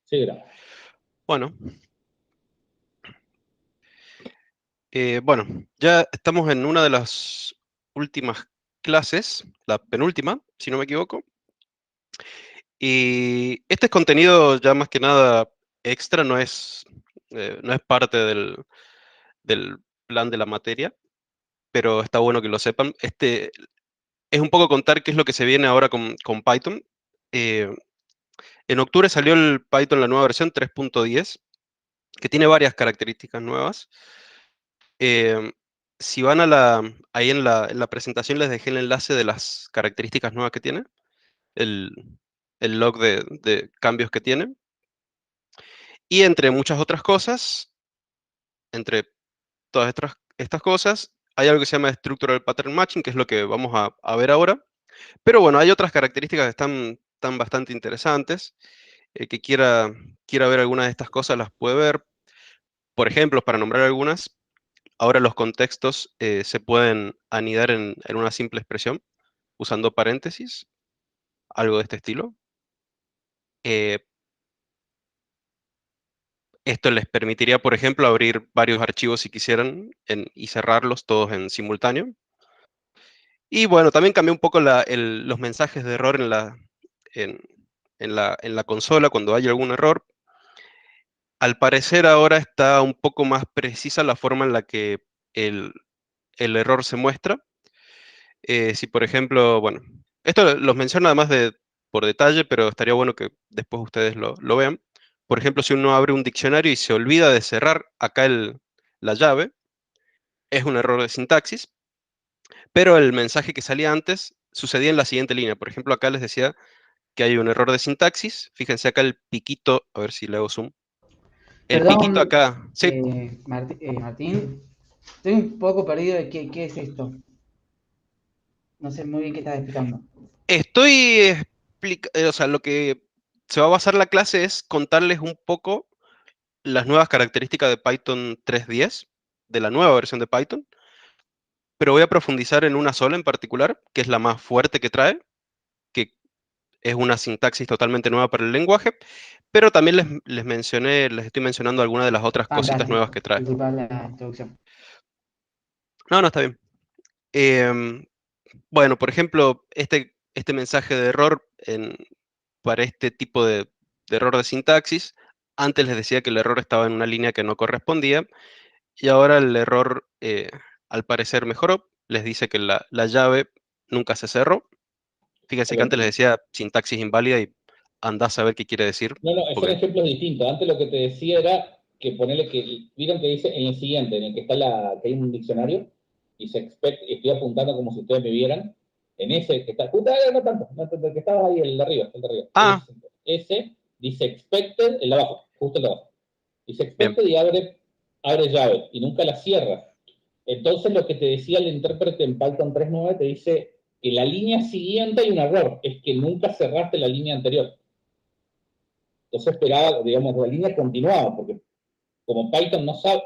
Sí, graba. Bueno, bueno, ya estamos en una de las últimas clases, la penúltima, si no me equivoco. Y este es contenido ya más que nada extra, no es parte del plan de la materia, pero está bueno que lo sepan. Este es un poco contar qué es lo que se viene ahora con Python. Eh, en octubre salió el Python, la nueva versión 3.10, que tiene varias características nuevas. Em, si van ahí en la presentación les dejé el enlace de las características nuevas que tiene, el, el log de cambios que tiene. Y entre muchas otras cosas, entre todas estas cosas, hay algo que se llama Structural Pattern Matching, que es lo que vamos a ver ahora. Pero bueno, hay otras características que están bastante interesantes. El que quiera ver alguna de estas cosas las puede ver. Por ejemplo, para nombrar algunas, ahora los contextos se pueden anidar en una simple expresión usando paréntesis, algo de este estilo. Eh, Esto les permitiría, por ejemplo, abrir varios archivos si quisieran y cerrarlos todos en simultáneo. Y bueno, también cambió un poco los mensajes de error en, en la consola cuando hay algún error. Al parecer ahora está un poco más precisa la forma en la que el, el error se muestra. Si por ejemplo, bueno, esto los menciono además por detalle, pero estaría bueno que después ustedes lo vean. Por ejemplo, si uno abre un diccionario y se olvida de cerrar acá la llave, es un error de sintaxis, pero el mensaje que salía antes sucedía en la siguiente línea. Por ejemplo, acá les decía que hay un error de sintaxis. Fíjense acá el piquito, a ver si le hago zoom. El piquito Perdón, acá, sí, Martín, estoy un poco perdido de qué es esto. No sé muy bien qué estás explicando. o sea, lo que se va a basar la clase es contarles un poco las nuevas características de Python 3.10, de la nueva versión de Python, pero voy a profundizar en una sola en particular, que es la más fuerte que trae, que es una sintaxis totalmente nueva para el lenguaje, pero también les estoy mencionando algunas de las otras cositas nuevas Fantástico. que trae. Disculpa la introducción. No, no, está bien. Em, bueno, por ejemplo, este mensaje de error para este tipo de error de sintaxis, antes les decía que el error estaba en una línea que no correspondía, y ahora el error, al parecer, mejoró. Les dice que la llave nunca se cerró. Fíjense que Ok. antes les decía sintaxis inválida y andás a ver qué quiere decir. No, no, son Porque, ejemplos distintos. Antes lo que te decía era que ponerle que, vieron que dice en el siguiente, en el que está que hay un diccionario, y se expect, estoy apuntando como si ustedes me vieran, en ese que está, no tanto, no tanto, el que estaba ahí, el de arriba, el de arriba. ah, Ese dice expected, el de abajo, justo el de abajo. Dice bien, expected y abre llave, y nunca la cierra. Entonces lo que te decía el intérprete en Python 3.9 te dice que la línea siguiente hay un error, es que nunca cerraste la línea anterior. Entonces esperaba, digamos, la línea continuaba, porque como Python no sabe,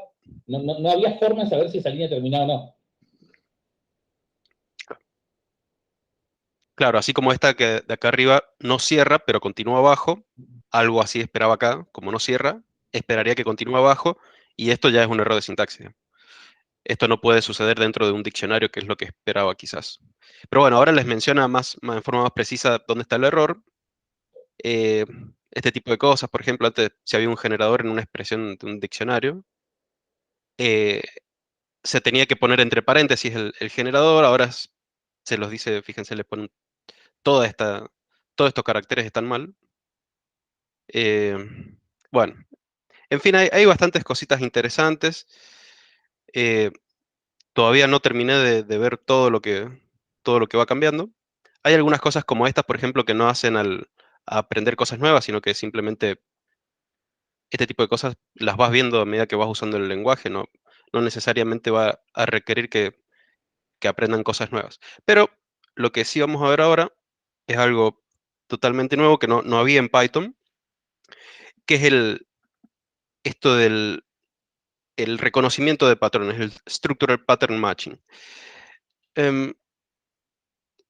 no había forma de saber si esa línea terminaba o no. claro, así como esta que de acá arriba no cierra, pero continúa abajo, algo así esperaba acá, como no cierra, esperaría que continúe abajo, y esto ya es un error de sintaxis. Esto no puede suceder dentro de un diccionario, que es lo que esperaba quizás. Pero bueno, ahora les menciona en forma más precisa dónde está el error. Eh, este tipo de cosas, por ejemplo, antes si había un generador en una expresión de un diccionario, eh, se tenía que poner entre paréntesis el generador, ahora se los dice, fíjense, le ponen toda esta, todos estos caracteres están mal. Eh, bueno, en fin, hay bastantes cositas interesantes. Eh, Todavía no terminé de ver todo lo que va cambiando. Hay algunas cosas como estas, por ejemplo, que no hacen a aprender cosas nuevas, sino que simplemente este tipo de cosas las vas viendo a medida que vas usando el lenguaje, no necesariamente va a requerir que aprendan cosas nuevas. Pero lo que sí vamos a ver ahora es algo totalmente nuevo que no había en Python, que es esto del el reconocimiento de patrones, el Structural Pattern Matching. Em,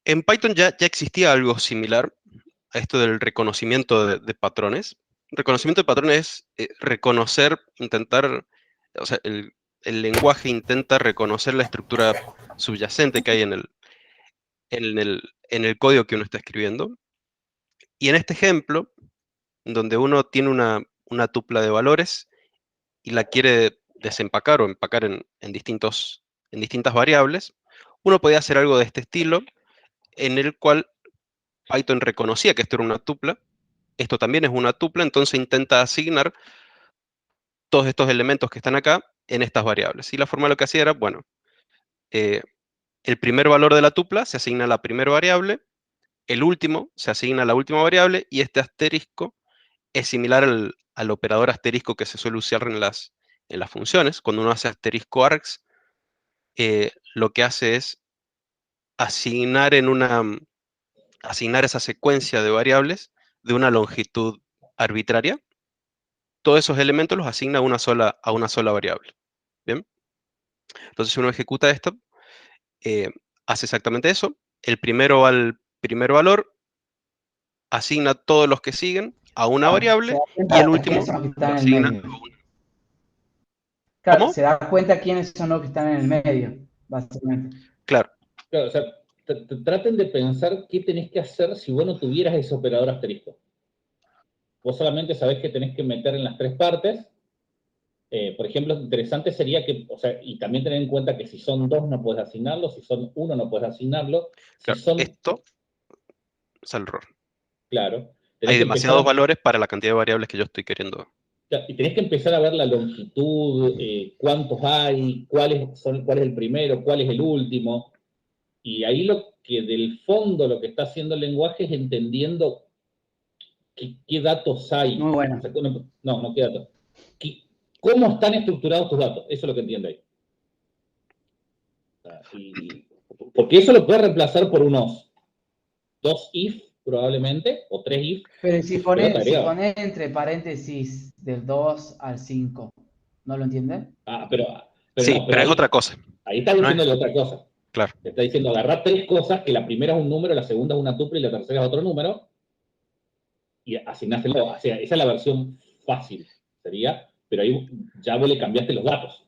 en Python ya existía algo similar a esto del reconocimiento de patrones. Reconocimiento de patrones es reconocer, intentar, o sea, el lenguaje intenta reconocer la estructura subyacente que hay en el código que uno está escribiendo. Y en este ejemplo, donde uno tiene una tupla de valores y la quiere desempacar o empacar en distintas variables, uno podía hacer algo de este estilo, en el cual Python reconocía que esto era una tupla, esto también es una tupla, entonces intenta asignar todos estos elementos que están acá en estas variables. Y la forma lo que hacía era, bueno, eh, el primer valor de la tupla se asigna a la primera variable, el último se asigna a la última variable, y este asterisco es similar al operador asterisco que se suele usar en las funciones. Cuando uno hace asterisco args, lo que hace es asignar asignar esa secuencia de variables de una longitud arbitraria. Todos esos elementos los asigna a una sola variable. ¿Bien? Entonces, si uno ejecuta esto, hace exactamente eso. El primero va al primer valor, asigna todos los que siguen a una Claro, se variable, da y el cuenta quiénes último son los que lo están en el asigna a medio. una. Claro, ¿Cómo? se da cuenta quiénes son los que están en el medio, básicamente. Claro, Claro, o sea, traten de pensar qué tenés que hacer si vos no tuvieras ese operador asterisco. Vos solamente sabés que tenés que meter en las tres partes. Por ejemplo, interesante sería que, o sea, y también tener en cuenta que si son dos no puedes asignarlo, si son uno no puedes asignarlo, si claro. son, Esto es el error. claro, Hay tenés que empezar demasiados a, valores para la cantidad de variables que yo estoy queriendo. y tenés que empezar a ver la longitud, cuántos hay, cuál es el primero, cuál es el último, y ahí lo que del fondo lo que está haciendo el lenguaje es entendiendo qué datos hay. Muy O bueno. sea, no, qué datos. ¿Cómo están estructurados tus datos? Eso es lo que entiende ahí. Porque eso lo puedes reemplazar por unos dos if, probablemente, o tres if, Pero si pero te pones si agrega. pone entre paréntesis del 2 al 5, ¿no lo entiende? Pero Sí, no, pero pero es otra ahí, cosa. ahí está No es, diciéndole otra cosa. claro, Te está diciendo agarrar tres cosas, que la primera es un número, la segunda es una tupla y la tercera es otro número, y asignárselo. O sea, esa es la versión fácil, sería, pero ahí ya vos le cambiaste los datos.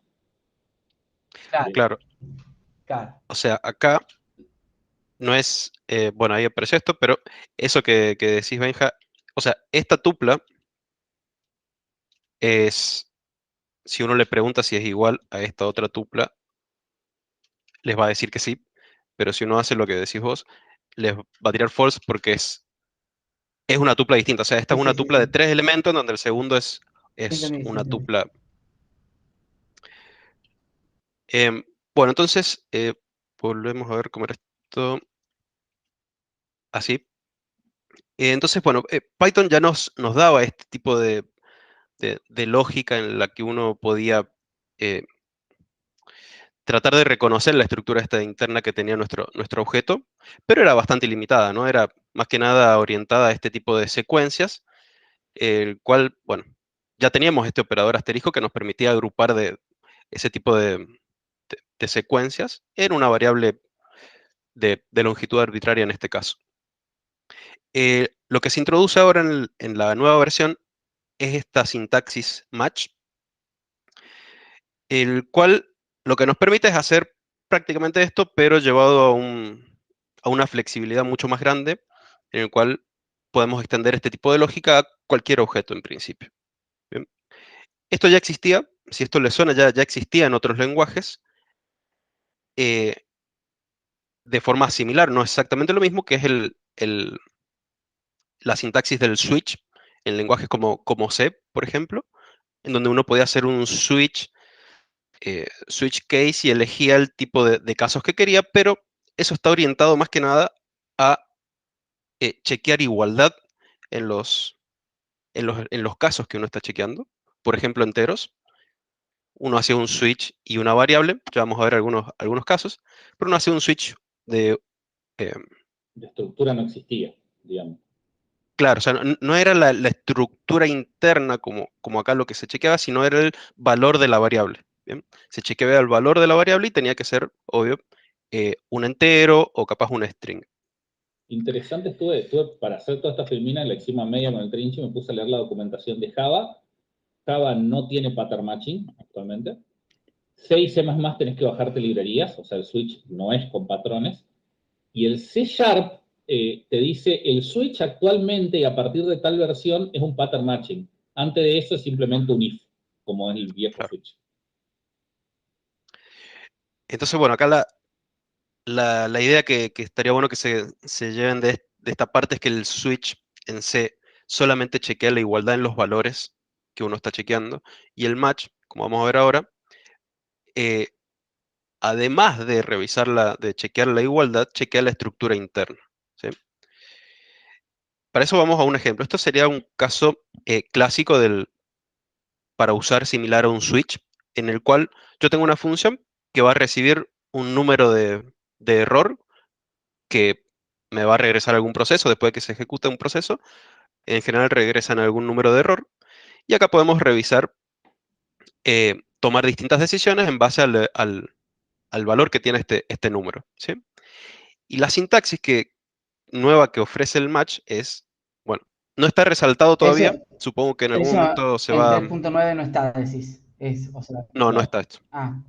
Claro, claro. claro. O sea, acá no es, bueno, ahí aparece esto, pero eso que decís, Benja, o sea, esta tupla es, si uno le pregunta si es igual a esta otra tupla, les va a decir que sí, pero si uno hace lo que decís vos, les va a tirar false porque es una tupla distinta. O sea, esta Sí, es una sí, sí, tupla de sí. 3 elementos, donde el segundo es, Sí, es entendí, sí, una entendí. tupla. Em, bueno, entonces, volvemos a ver cómo era esto. Así. Entonces, bueno, Python ya nos daba este tipo de lógica en la que uno podía eh, tratar de reconocer la estructura esta interna que tenía nuestro objeto, pero era bastante limitada, ¿no? Era más que nada orientada a este tipo de secuencias, el cual, bueno, ya teníamos este operador asterisco que nos permitía agrupar de ese tipo de secuencias en una variable de longitud arbitraria en este caso. Lo que se introduce ahora en la nueva versión es esta sintaxis match, el cual lo que nos permite es hacer prácticamente esto, pero llevado a una flexibilidad mucho más grande, en el cual podemos extender este tipo de lógica a cualquier objeto en principio. Bien. Esto ya existía, si esto le suena, ya existía en otros lenguajes, eh, de forma similar, no exactamente lo mismo, que es la sintaxis del switch en lenguajes como C, por ejemplo, en donde uno podía hacer un switch case y elegía el tipo de casos que quería, pero eso está orientado más que nada a chequear igualdad en los casos que uno está chequeando. Por ejemplo, enteros. Uno hace un switch y una variable, ya vamos a ver algunos casos, pero uno hace un switch de... eh, La estructura no existía, digamos. claro, o sea, no era la estructura interna como acá lo que se chequeaba, sino era el valor de la variable. ¿Bien? Se chequeaba el valor de la variable y tenía que ser, obvio, un entero o capaz un string. Interesante, estuve para hacer toda esta filmina en la Exima Media con el Trinche, me puse a leer la documentación de Java. Java no tiene pattern matching actualmente. C y C++ tenés que bajarte librerías, o sea, el switch no es con patrones. Y el C# te dice, el switch actualmente y a partir de tal versión es un pattern matching. Antes de eso es simplemente un if, como es el viejo Claro. switch. Entonces, bueno, acá la idea que estaría bueno que se lleven de esta parte es que el switch en C solamente chequea la igualdad en los valores que uno está chequeando, y el match, como vamos a ver ahora, además de de chequear la igualdad, chequea la estructura interna, ¿sí? Para eso vamos a un ejemplo. Esto sería un caso clásico para usar similar a un switch, en el cual yo tengo una función que va a recibir un número de error que me va a regresar algún proceso después de que se ejecute un proceso. En general regresan algún número de error. Y acá podemos revisar, tomar distintas decisiones en base al valor que tiene este número, ¿sí? Y la sintaxis nueva que ofrece el match es, bueno, no está resaltado Eso, todavía. Supongo que en algún eso momento se en va... 3.9 no está, decís. O sea, No, no No, está esto. ah,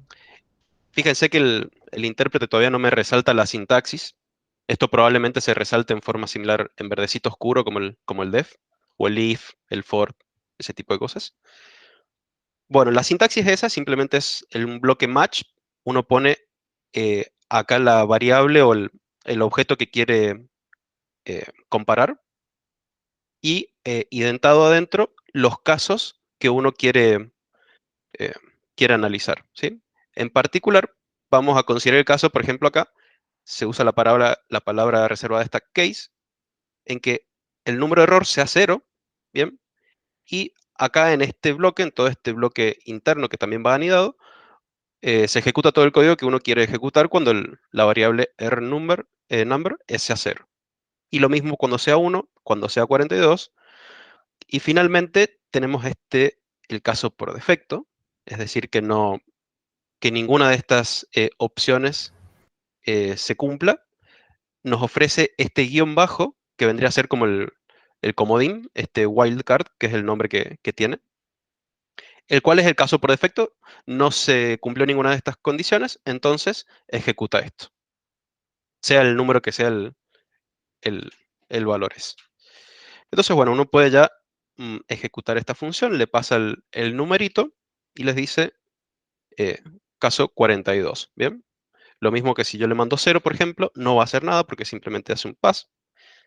Fíjense que el intérprete todavía no me resalta la sintaxis. Esto probablemente se resalte en forma similar en verdecito oscuro como el def, o el if, el for, ese tipo de cosas. Bueno, la sintaxis esa simplemente es un bloque match. Uno pone acá la variable o el objeto que quiere comparar y identado adentro los casos que uno eh, quiere analizar, ¿sí? En particular, vamos a considerar el caso, por ejemplo, acá se usa la palabra reservada esta case, en que el número de error sea 0, ¿bien? Y acá en este bloque, en todo este bloque interno que también va anidado, se ejecuta todo el código que uno quiere ejecutar cuando la variable number sea 0. Y lo mismo cuando sea 1, cuando sea 42. Y finalmente tenemos el caso por defecto, es decir, que ninguna de estas opciones se cumpla. Nos ofrece este guión bajo, que vendría a ser como el comodín, este wildcard, que es el nombre que tiene, el cual es el caso por defecto. No se cumplió ninguna de estas condiciones, entonces ejecuta esto, sea el número que sea el, el valor es. Entonces, bueno, uno puede ya ejecutar esta función, le pasa el numerito y les dice eh, caso 42, ¿bien? Lo mismo que si yo le mando 0, por ejemplo, no va a hacer nada porque simplemente hace un pass.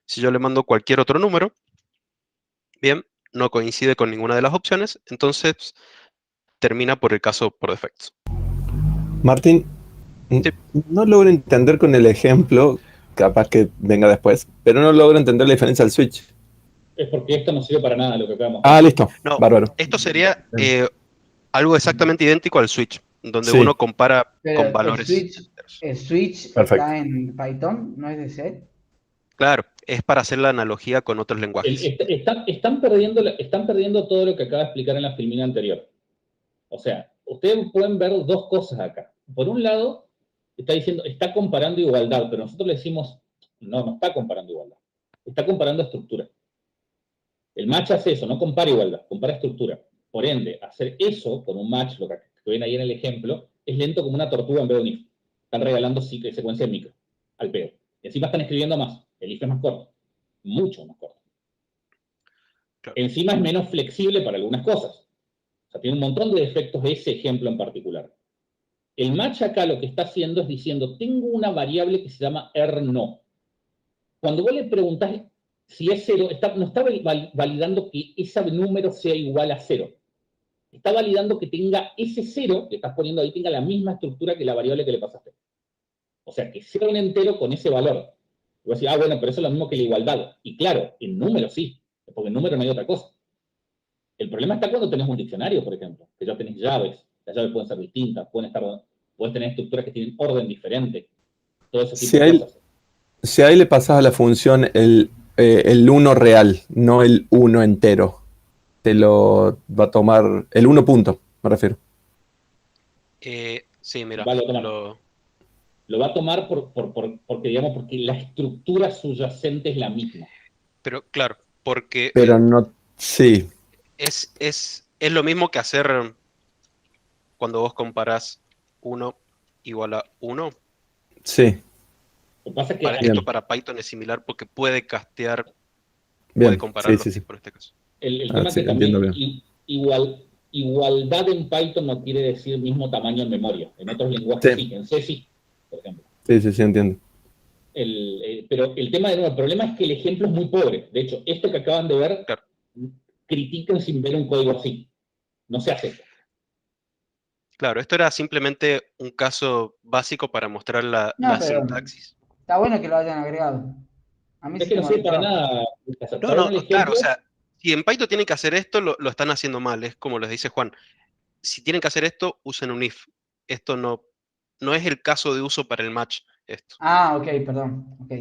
Si yo le mando cualquier otro número, bien, no coincide con ninguna de las opciones, entonces termina por el caso por defecto. Martín, Sí. no logro entender con el ejemplo, capaz que venga después, pero no logro entender la diferencia al switch. es porque esto no sirve para nada lo que acabamos. Ah, listo, No, bárbaro. esto sería algo exactamente idéntico al switch, donde Sí, uno compara con pero valores enteros. el Switch perfecto. está en Python, no es de C. Claro, es para hacer la analogía con otros lenguajes. Están perdiendo todo lo que acaba de explicar en la filmina anterior. O sea, ustedes pueden ver dos cosas acá. Por un lado, está diciendo, está comparando igualdad, pero nosotros le decimos, no está comparando igualdad. Está comparando estructura. El match hace eso, no compara igualdad, compara estructura. Por ende, hacer eso con un match, lo que ven ahí en el ejemplo, es lento como una tortuga en vez de un if. Están regalando secuencia de micro, al pedo. Y encima están escribiendo más. El if es más corto, mucho más corto. Claro. Encima es menos flexible para algunas cosas. O sea, tiene un montón de defectos ese ejemplo en particular. El match acá lo que está haciendo es diciendo, tengo una variable que se llama erno. Cuando vos le preguntás si es 0, no está validando que ese número sea igual a 0. Está validando que tenga ese 0 que estás poniendo ahí, tenga la misma estructura que la variable que le pasaste. O sea, que sea un entero con ese valor. Y vos decís, bueno, pero eso es lo mismo que la igualdad. Y claro, en número sí, porque en número no hay otra cosa. El problema está cuando tenés un diccionario, por ejemplo, que ya tenés llaves. Las llaves pueden ser distintas, puedes tener estructuras que tienen orden diferente. Todo ese tipo Si de ahí, cosas. si ahí le pasas a la función el 1 real, no el 1 entero, te lo va a tomar el 1 punto, me refiero. Sí, mira, Vale, tomar. Lo va a tomar porque, digamos, porque la estructura subyacente es la misma. Pero claro, porque Pero no, sí, es lo mismo que hacer cuando vos comparás 1 igual a 1. sí, Lo que pasa es que Esto bien, para Python es similar porque puede castear, puede bien, comparar sí, los sí, sí. tipos en este caso. el Ah, tema es sí, que entiendo también bien. igualdad en Python no quiere decir mismo tamaño en memoria. En otros lenguajes Sí, sí, en C sí, por ejemplo. sí, sí, sí, entiendo. Pero el tema de nuevo, el problema es que el ejemplo es muy pobre. De hecho, esto que acaban de ver, Claro. critican sin ver un código así. No se hace. Claro, esto era simplemente un caso básico para mostrar No, la pero sintaxis. está bueno que lo hayan agregado. A mí Es sí que me no sirve para molestaba. nada. No, Está no, bueno el claro, o ejemplo. sea, si en Python tienen que hacer esto, lo están haciendo mal. Es como les dice Juan, si tienen que hacer esto, usen un if. Esto no es el caso de uso para el match, esto. Ah, ok, perdón. Ok.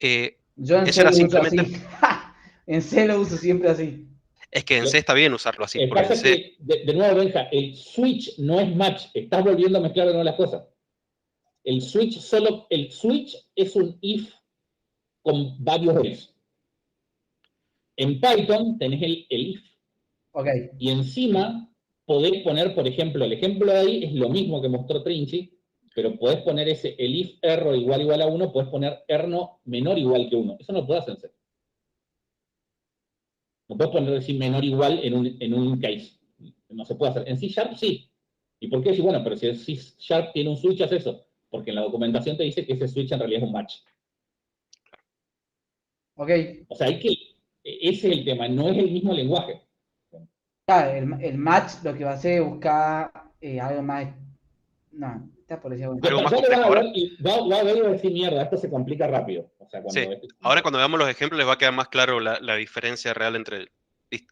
Eh, Yo en eso C era lo uso simplemente, así. En C lo uso siempre así. es que en Lo C está bien usarlo así, que porque pasa en es C, que, de nuevo, Benja, el switch no es match. Estás volviendo a mezclar de nuevo las cosas. El switch es un if con varios else. En Python tenés el if. Ok. Y encima podés poner, por ejemplo, el ejemplo de ahí es lo mismo que mostró Trinchi, pero podés poner el if erro igual a 1, podés poner erno menor igual que 1. Eso no lo podés hacer. No podés poner decir menor igual en un case. No se puede hacer. En C# sí. ¿Y por qué decir, bueno, pero si el C# tiene un switch, hace eso? Porque en la documentación te dice que ese switch en realidad es un match. Ok. O sea, ese es el tema, no es el mismo lenguaje. Claro, el match lo que va a hacer es buscar algo más. No, está por decir bueno. algo más Ya lo vas complejo a ahora. ver y va a ver y va a decir, mierda, esto se complica rápido. O sea, Sí, cuando ahora cuando veamos los ejemplos les va a quedar más claro la diferencia real entre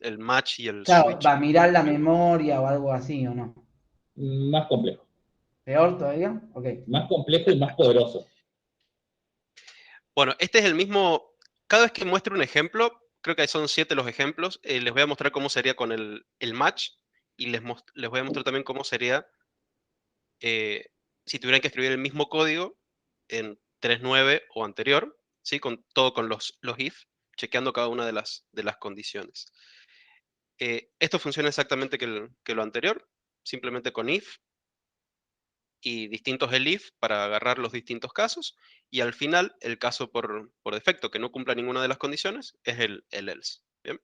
el match y el Claro, va switch. a mirar la memoria o algo así, ¿o no? más complejo. ¿Peor todavía? Ok. Más complejo y más poderoso. Bueno, este es el mismo, cada vez que muestre un ejemplo, creo que son 7 los ejemplos, les voy a mostrar cómo sería con el match y les voy a mostrar también cómo sería si tuvieran que escribir el mismo código en 3.9 o anterior, ¿sí? Todo con los if, chequeando cada una de las condiciones. Esto funciona exactamente que lo anterior, simplemente con if y distintos elif para agarrar los distintos casos, y al final el caso por defecto que no cumpla ninguna de las condiciones es el else. Bien.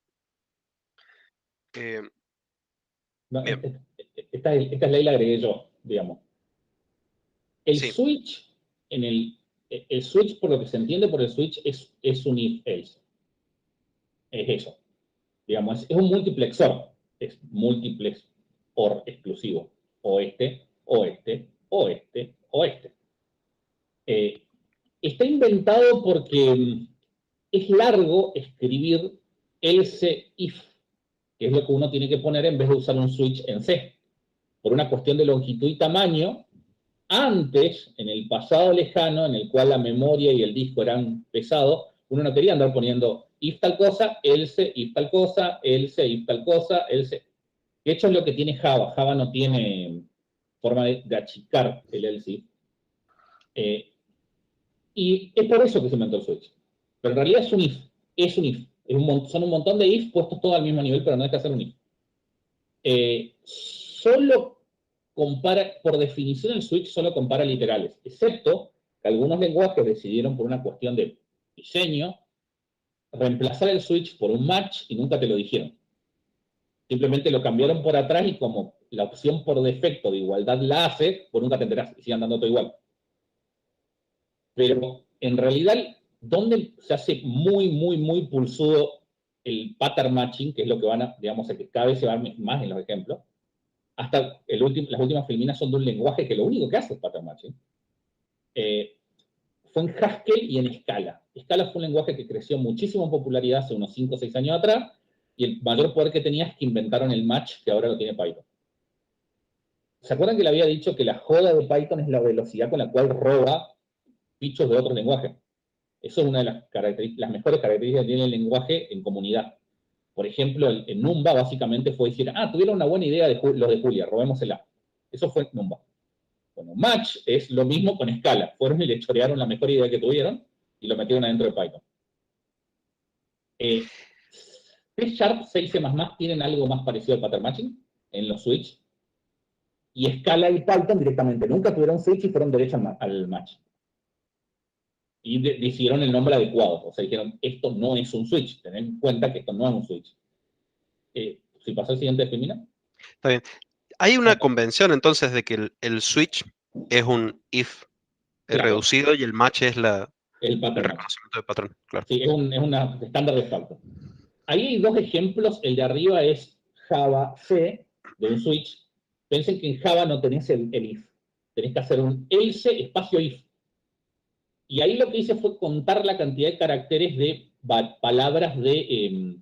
Eh, No, bien, esta ley la agregué yo, digamos. El sí, switch, el switch, por lo que se entiende por el switch, es un if-else. Es eso. Digamos, es un multiplexor. Es múltiplex OR exclusivo. Oeste, oeste, oeste, oeste. Está inventado porque es largo escribir else if, que es lo que uno tiene que poner en vez de usar un switch en C. Por una cuestión de longitud y tamaño, antes, en el pasado lejano, en el cual la memoria y el disco eran pesados, uno no quería andar poniendo if tal cosa, else, if tal cosa, else, if tal cosa, else. De hecho, es lo que tiene Java. Java no tiene forma de achicar el else if. Y es por eso que se inventó el switch. Pero en realidad es un if. Es un if. Son un montón de if puestos todos al mismo nivel, pero no hay que hacer un if. Solo compara, por definición el switch solo compara literales, excepto que algunos lenguajes decidieron por una cuestión de diseño reemplazar el switch por un match y nunca te lo dijeron. Simplemente lo cambiaron por atrás y como la opción por defecto de igualdad la hace, pues nunca te enterás y sigan dando todo igual. Pero en realidad, donde se hace muy pulsudo el pattern matching, que es lo que van a, digamos, que cada vez se va más en los ejemplos, hasta las últimas filminas son de un lenguaje que lo único que hace es pattern matching. Fue en Haskell y en Scala. Scala fue un lenguaje que creció muchísimo en popularidad hace unos 5 o 6 años atrás, y el mayor poder que tenía es que inventaron el match que ahora lo tiene Python. ¿Se acuerdan que le había dicho que la joda de Python es la velocidad con la cual roba bichos de otros lenguajes? Eso es una de las mejores características que tiene el lenguaje en comunidad. Por ejemplo, en Numba básicamente fue decir, tuvieron una buena idea los de Julia, robémosela. Eso fue Numba. Bueno, Match es lo mismo con Scala. Fueron y le chorearon la mejor idea que tuvieron y lo metieron adentro de Python. C Sharp, C y C++ tienen algo más parecido al pattern matching en los switch. Y Scala y Python directamente nunca tuvieron switch y fueron derecho al match. Y decidieron el nombre adecuado. O sea, dijeron, esto no es un switch. Tened en cuenta que esto no es un switch. Si pasa al siguiente, Femina. Está bien. Hay una convención entonces de que el switch es un if Claro. reducido y el match es El el pattern match. reconocimiento de patrón. Claro. Sí, es una estándar de falta. Ahí hay dos ejemplos. El de arriba es Java C de un switch. Piensen que en Java no tenés el if. Tenés que hacer un else espacio if. Y ahí lo que hice fue contar la cantidad de caracteres de palabras de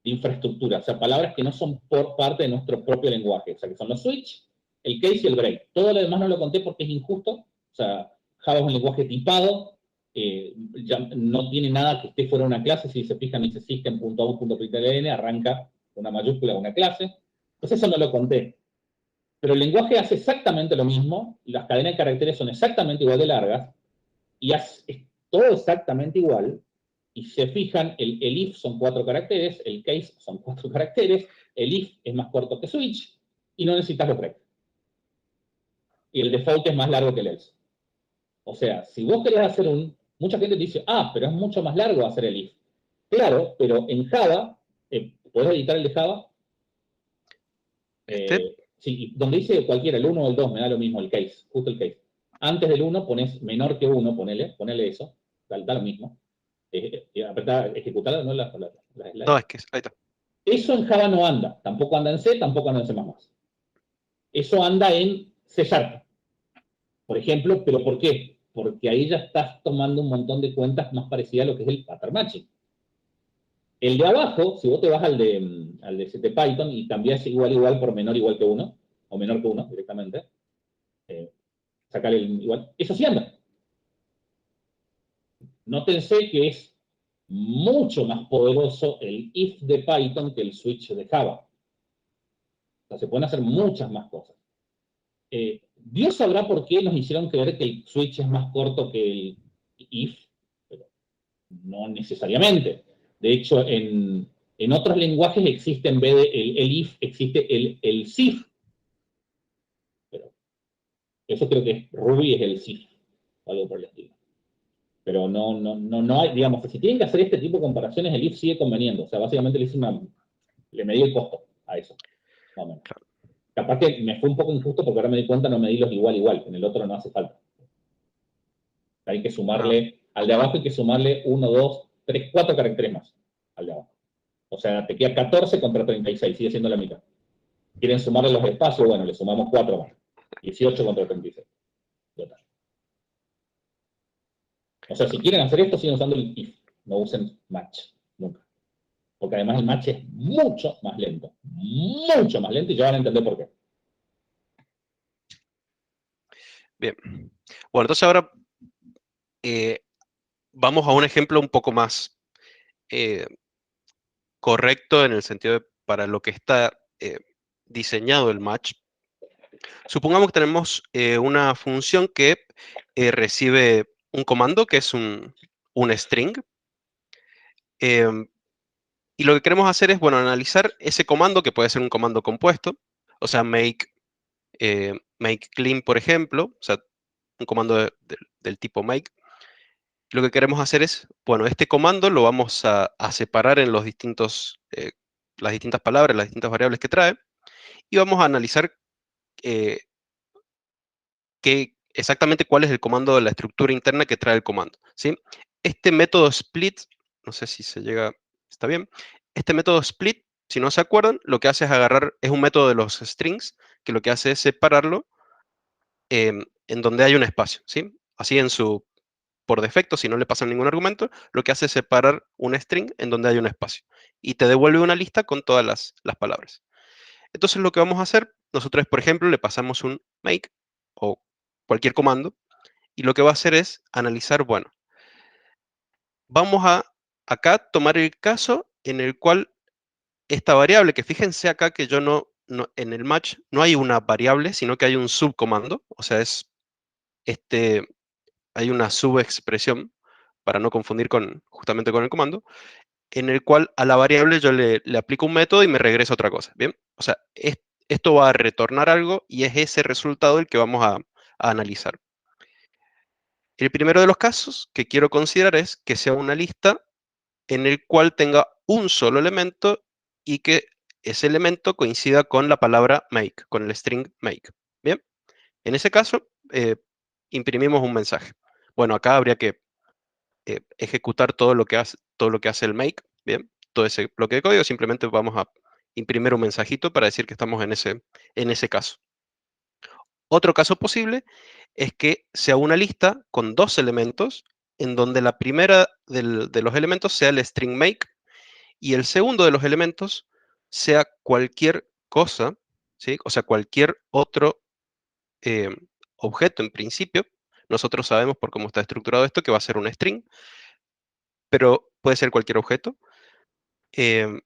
infraestructura. O sea, palabras que no son por parte de nuestro propio lenguaje. O sea, que son los switch, el case y el break. Todo lo demás no lo conté porque es injusto. O sea, Java es un lenguaje tipado. Ya no tiene nada que esté fuera de una clase. Si se fijan, dice system.out.println, arranca una mayúscula de una clase. Entonces eso no lo conté. Pero el lenguaje hace exactamente lo mismo, las cadenas de caracteres son exactamente igual de largas, y es todo exactamente igual, y se fijan, el if son 4 caracteres, el case son 4 caracteres, el if es más corto que switch, y no necesitas los break. Y el default es más largo que el else. O sea, si vos querés hacer mucha gente te dice, pero es mucho más largo hacer el if. Claro, pero en Java, ¿podés editar el de Java? Sí, donde dice cualquiera, el 1 o el 2, me da lo mismo, el case, justo el case. Antes del 1 pones menor que 1, ponele eso, da lo mismo. Apretá, ejecutar, no la slide. No, es que ahí está. Eso en Java no anda, tampoco anda en C, tampoco anda en C++. Eso anda en C Sharp, por ejemplo, ¿pero por qué? Porque ahí ya estás tomando un montón de cuentas más parecidas a lo que es el pattern matching. El de abajo, si vos te vas al de Python y cambias igual por menor igual que 1, o menor que 1 directamente, sacarle el igual, eso sí anda. Nótense que es mucho más poderoso el if de Python que el switch de Java. O sea, se pueden hacer muchas más cosas. Dios sabrá por qué nos hicieron creer que el switch es más corto que el if, pero no necesariamente. De hecho, en otros lenguajes existe, en vez de el if, existe el sif. Pero eso creo que es Ruby, es el sif, algo por el estilo. Pero no hay, digamos, si tienen que hacer este tipo de comparaciones, el if sigue conveniendo. O sea, básicamente le medí el costo a eso. Más o menos. Capaz que me fue un poco injusto porque ahora me di cuenta no medí los igual. En el otro no hace falta. Hay que sumarle, al de abajo hay que sumarle 1, 2, 3, 4 caracteres más al de abajo. O sea, te queda 14 contra 36, sigue siendo la mitad. ¿Quieren sumarle los espacios? Bueno, le sumamos 4 más. 18 contra 36. Total. O sea, si quieren hacer esto, siguen usando el if. No usen match. Nunca. Porque además el match es mucho más lento. Mucho más lento y ya van a entender por qué. Bien. Bueno, entonces ahora vamos a un ejemplo un poco más correcto en el sentido de para lo que está diseñado el match. Supongamos que tenemos una función que recibe un comando que es un string. Y lo que queremos hacer es, bueno, analizar ese comando, que puede ser un comando compuesto, o sea, make clean, por ejemplo, o sea, un comando del tipo make. Lo que queremos hacer es, bueno, este comando lo vamos a separar en los las distintas palabras, las distintas variables que trae, y vamos a analizar exactamente cuál es el comando de la estructura interna que trae el comando, ¿sí? Este método split, no sé si se llega, está bien, este método split, si no se acuerdan, lo que hace es un método de los strings, que lo que hace es separarlo en donde hay un espacio, ¿sí? Así por defecto, si no le pasan ningún argumento, lo que hace es separar un string en donde hay un espacio y te devuelve una lista con todas las palabras. Entonces lo que vamos a hacer, nosotros, por ejemplo, le pasamos un make o cualquier comando y lo que va a hacer es analizar, bueno, vamos a acá tomar el caso en el cual esta variable, que fíjense acá que yo no en el match no hay una variable, sino que hay un subcomando, o sea, hay una subexpresión, para no confundir justamente con el comando, en el cual a la variable yo le aplico un método y me regresa otra cosa, ¿bien? O sea, esto va a retornar algo y es ese resultado el que vamos a analizar. El primero de los casos que quiero considerar es que sea una lista en el cual tenga un solo elemento y que ese elemento coincida con la palabra make, con el string make. Bien, en ese caso, imprimimos un mensaje. Bueno, acá habría que ejecutar todo lo que hace el make, bien, todo ese bloque de código. Simplemente vamos a imprimir un mensajito para decir que estamos en ese caso. Otro caso posible es que sea una lista con dos elementos, en donde la primera de los elementos sea el string make y el segundo de los elementos sea cualquier cosa, ¿sí? O sea, cualquier otro eh, objeto en principio. Nosotros sabemos por cómo está estructurado esto que va a ser un string, pero puede ser cualquier objeto. Em,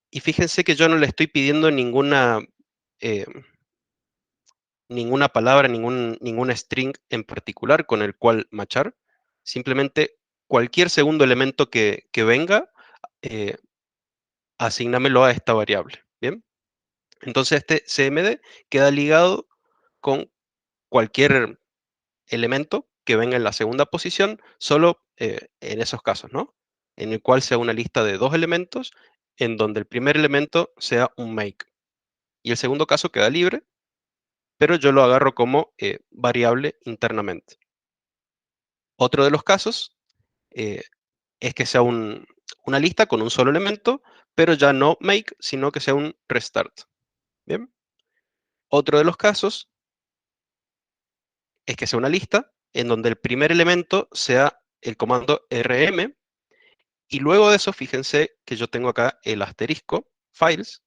y fíjense que yo no le estoy pidiendo eh, ninguna palabra, ningún string en particular con el cual machar. Simplemente cualquier segundo elemento que venga, eh, asígnamelo a esta variable. ¿Bien? Entonces este CMD queda ligado con cualquier elemento que venga en la segunda posición, solo en esos casos, ¿no? En el cual sea una lista de dos elementos, en donde el primer elemento sea un make. Y el segundo caso queda libre, pero yo lo agarro como variable internamente. Otro de los casos eh, es que sea una lista con un solo elemento, pero ya no make, sino que sea un restart. ¿Bien? Otro de los casos es que sea una lista en donde el primer elemento sea el comando rm, y luego de eso, fíjense que yo tengo acá el asterisco, files.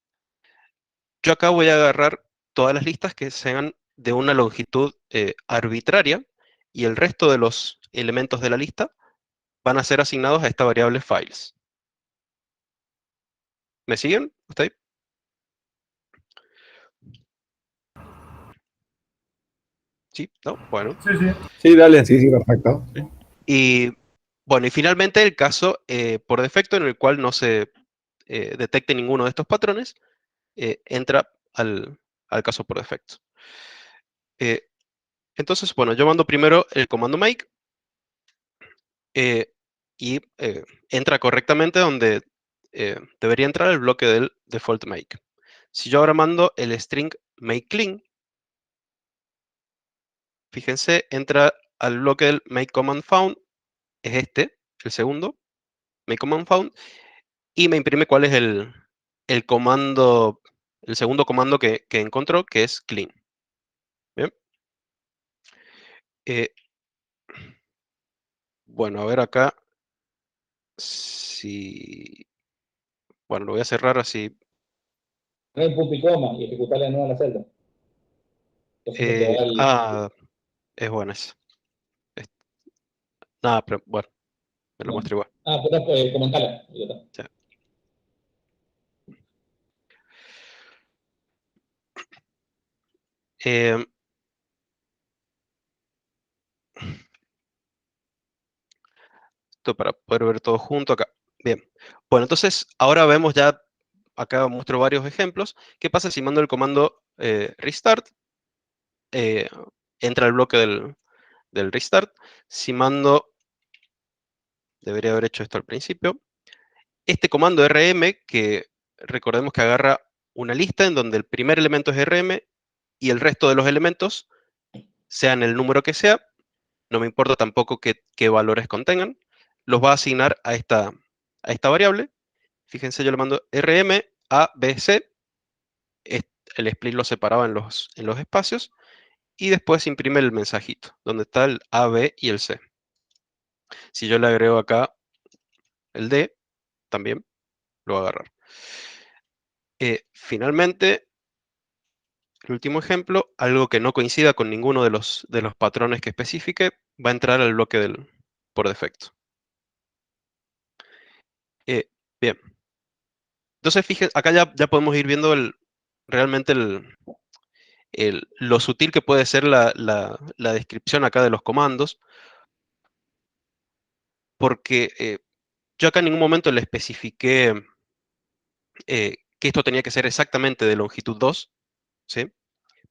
Yo acá voy a agarrar todas las listas que sean de una longitud arbitraria, y el resto de los elementos de la lista van a ser asignados a esta variable files. ¿Me siguen? ¿Ustedes? ¿Sí? ¿No? Bueno. Sí, sí. Sí, dale. Sí, sí, perfecto. Y bueno, y finalmente el caso por defecto en el cual no se detecte ninguno de estos patrones, entra al caso por defecto. Entonces, bueno, yo mando primero el comando make y entra correctamente donde debería entrar el bloque del default make. Si yo ahora mando el string make clean, fíjense, entra al bloque del make command found, es este, el segundo, make command found, y me imprime cuál es el comando, el segundo comando que encontró, que es clean. Bien. Eh, bueno, a ver acá si... Bueno, lo voy a cerrar así. Poner punto y coma y ejecutarle de nuevo la celda. Entonces te va Es buena esa. Es- Nada, pero bueno, me lo bueno. muestro igual. Pero comentala. Y ya está. Ya. Eh, Esto para poder ver todo junto acá. Bien. Bueno, entonces ahora vemos ya, acá muestro varios ejemplos. ¿Qué pasa si mando el comando restart? Eh, Entra el bloque del restart. Si mando, debería haber hecho esto al principio. Este comando rm, que recordemos que agarra una lista en donde el primer elemento es rm y el resto de los elementos, sean el número que sea, no me importa tampoco qué valores contengan, los va a asignar a esta variable. Fíjense, yo le mando rm a b, c, el split lo separaba en los espacios, y después imprime el mensajito, donde está el a, b y el c. Si yo le agrego acá el d, también lo va a agarrar. Finalmente, el último ejemplo, algo que no coincida con ninguno de los patrones que especifique, va a entrar al bloque por defecto. Bien. Entonces, fíjense, acá ya podemos ir viendo realmente lo sutil que puede ser la descripción acá de los comandos, porque yo acá en ningún momento le especifiqué que esto tenía que ser exactamente de longitud 2, ¿sí?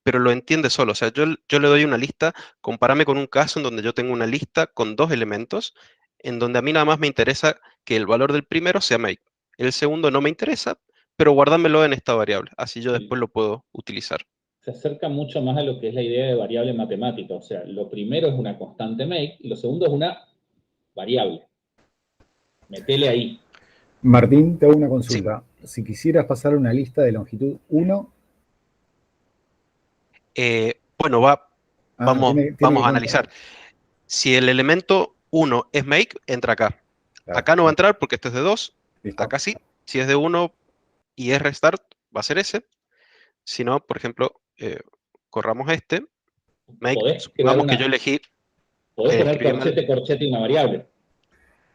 Pero lo entiende solo. O sea, yo le doy una lista, compárame con un caso en donde yo tengo una lista con 2 elementos, en donde a mí nada más me interesa que el valor del primero sea make. El segundo no me interesa, pero guárdamelo en esta variable. Así yo después lo puedo utilizar. Se acerca mucho más a lo que es la idea de variable matemática. O sea, lo primero es una constante make y lo segundo es una variable. Metele ahí. Martín, te hago una Sí. consulta. Si quisieras pasar una lista de longitud 1, Bueno, vamos a analizar. Si el elemento 1 es make, entra acá. Claro. Acá no va a entrar porque este es de 2. Listo. Acá sí. Si es de 1 y es restart, va a ser ese. Si no, por ejemplo, corramos este. Make, Podés supongamos que yo elegí. Podés poner escribí mal. corchete y una variable.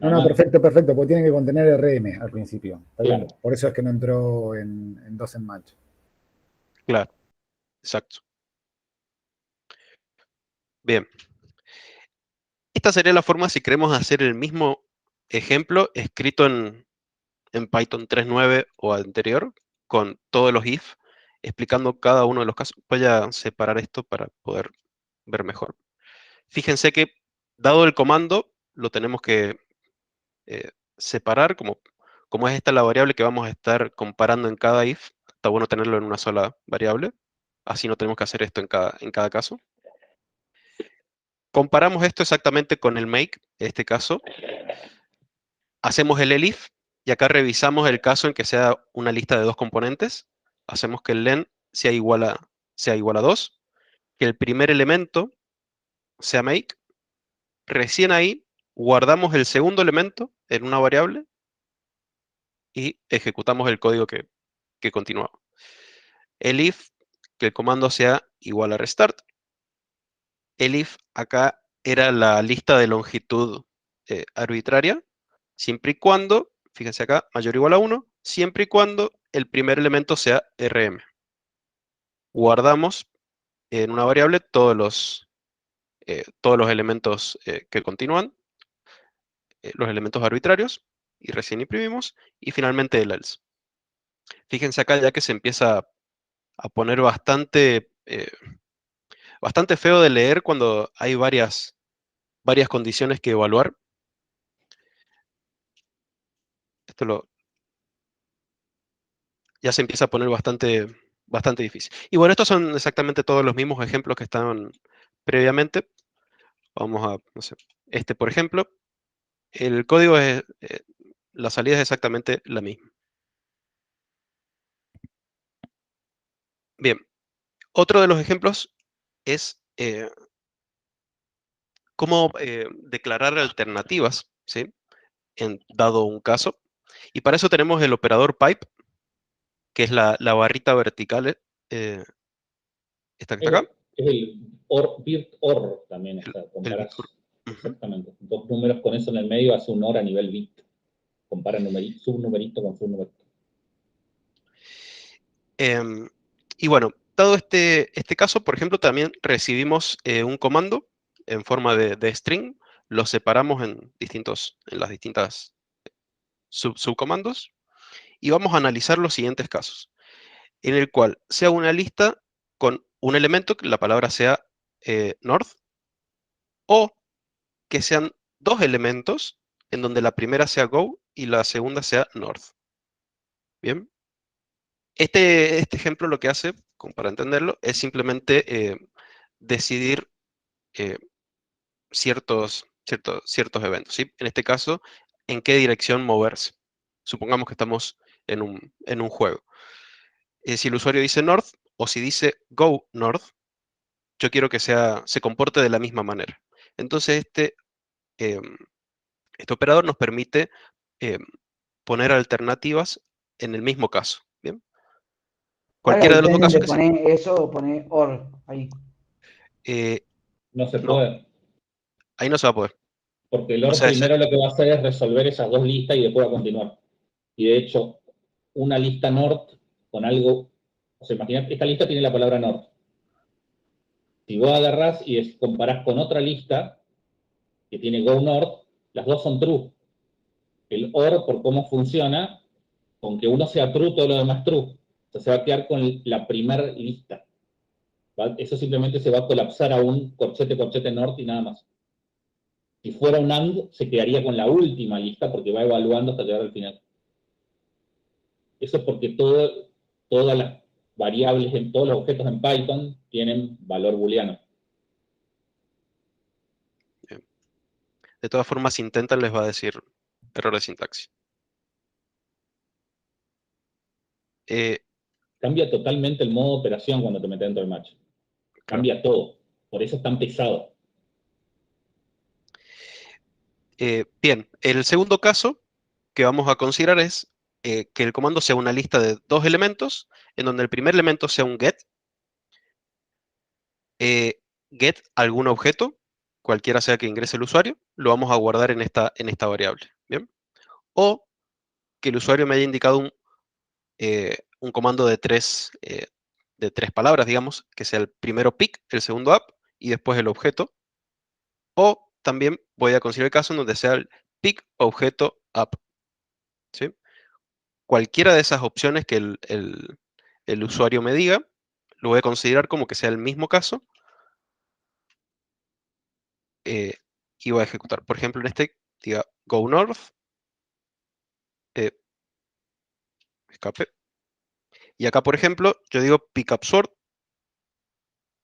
No, perfecto, porque tiene que contener RM al principio. Está bien. Claro. Por eso es que no entró en doesn't match. Claro, exacto. Bien. Esta sería la forma si queremos hacer el mismo ejemplo escrito en Python 3.9 o anterior, con todos los if, explicando cada uno de los casos. Voy a separar esto para poder ver mejor. Fíjense que, dado el comando, lo tenemos que separar, como es esta la variable que vamos a estar comparando en cada if. Está bueno tenerlo en una sola variable, así no tenemos que hacer esto en cada caso. Comparamos esto exactamente con el make, en este caso. Hacemos el elif, y acá revisamos el caso en que sea una lista de 2 componentes. Hacemos que el len sea igual a 2, que el primer elemento sea make. Recién ahí guardamos el segundo elemento en una variable y ejecutamos el código que continúa. El if, que el comando sea igual a restart. El if acá era la lista de longitud arbitraria, siempre y cuando, fíjense acá, mayor o igual a 1, siempre y cuando el primer elemento sea RM. Guardamos en una variable todos los elementos que continúan, los elementos arbitrarios, y recién imprimimos, y finalmente el else. Fíjense acá ya que se empieza a poner bastante feo de leer cuando hay varias condiciones que evaluar. Esto ya se empieza a poner bastante difícil. Y bueno, estos son exactamente todos los mismos ejemplos que estaban previamente. Vamos a, no sé, por ejemplo, el código es, la salida es exactamente la misma. Bien, otro de los ejemplos es cómo declarar alternativas, ¿sí? Dado un caso. Y para eso tenemos el operador pipe, que es la barrita vertical, esta que está acá. Es el virt or también. O sea, comparás exactamente 2 números con eso en el medio, hace un or a nivel bit. Compara subnumerito con subnumerito. Y bueno, dado este caso, por ejemplo, también recibimos un comando en forma de string, lo separamos en las distintas subcomandos, y vamos a analizar los siguientes casos, en el cual sea una lista con un elemento, que la palabra sea north, o que sean 2 elementos, en donde la primera sea go y la segunda sea north. Bien. Este ejemplo lo que hace, como para entenderlo, es simplemente decidir ciertos eventos, ¿sí? En este caso, en qué dirección moverse. Supongamos que estamos en un juego. Si el usuario dice north o si dice go north, yo quiero que se comporte de la misma manera. Entonces, este operador nos permite poner alternativas en el mismo caso. ¿Bien? Cualquiera de los dos casos que sea. Poner eso o poner or ahí. No se puede. Ahí no se va a poder. Porque el or primero lo que va a hacer es resolver esas 2 listas y después va a continuar. Y de hecho, una lista north con algo O sea, imagínate, esta lista tiene la palabra north. Si vos agarrás y comparás con otra lista que tiene go north, las dos son true. El OR, por cómo funciona, con que uno sea true, todo lo demás true. O sea, se va a quedar con la primera lista. ¿Va? Eso simplemente se va a colapsar a un corchete north y nada más. Si fuera un AND, se quedaría con la última lista porque va evaluando hasta llegar al final. Eso es porque todas las variables, todos los objetos en Python tienen valor booleano. Bien. De todas formas, si intentan, les va a decir error de sintaxis. Cambia totalmente el modo de operación cuando te metes dentro del match. Cambia todo. Por eso es tan pesado. Bien, el segundo caso que vamos a considerar es que el comando sea una lista de 2 elementos, en donde el primer elemento sea un get, get algún objeto, cualquiera sea que ingrese el usuario, lo vamos a guardar en esta variable, ¿bien? O que el usuario me haya indicado un comando de tres palabras, digamos, que sea el primero pick, el segundo up y después el objeto. O también voy a considerar el caso en donde sea el pick objeto up, ¿sí? Cualquiera de esas opciones que el usuario me diga, lo voy a considerar como que sea el mismo caso y voy a ejecutar. Por ejemplo, en este, diga go north, escape. Y acá, por ejemplo, yo digo pick up sword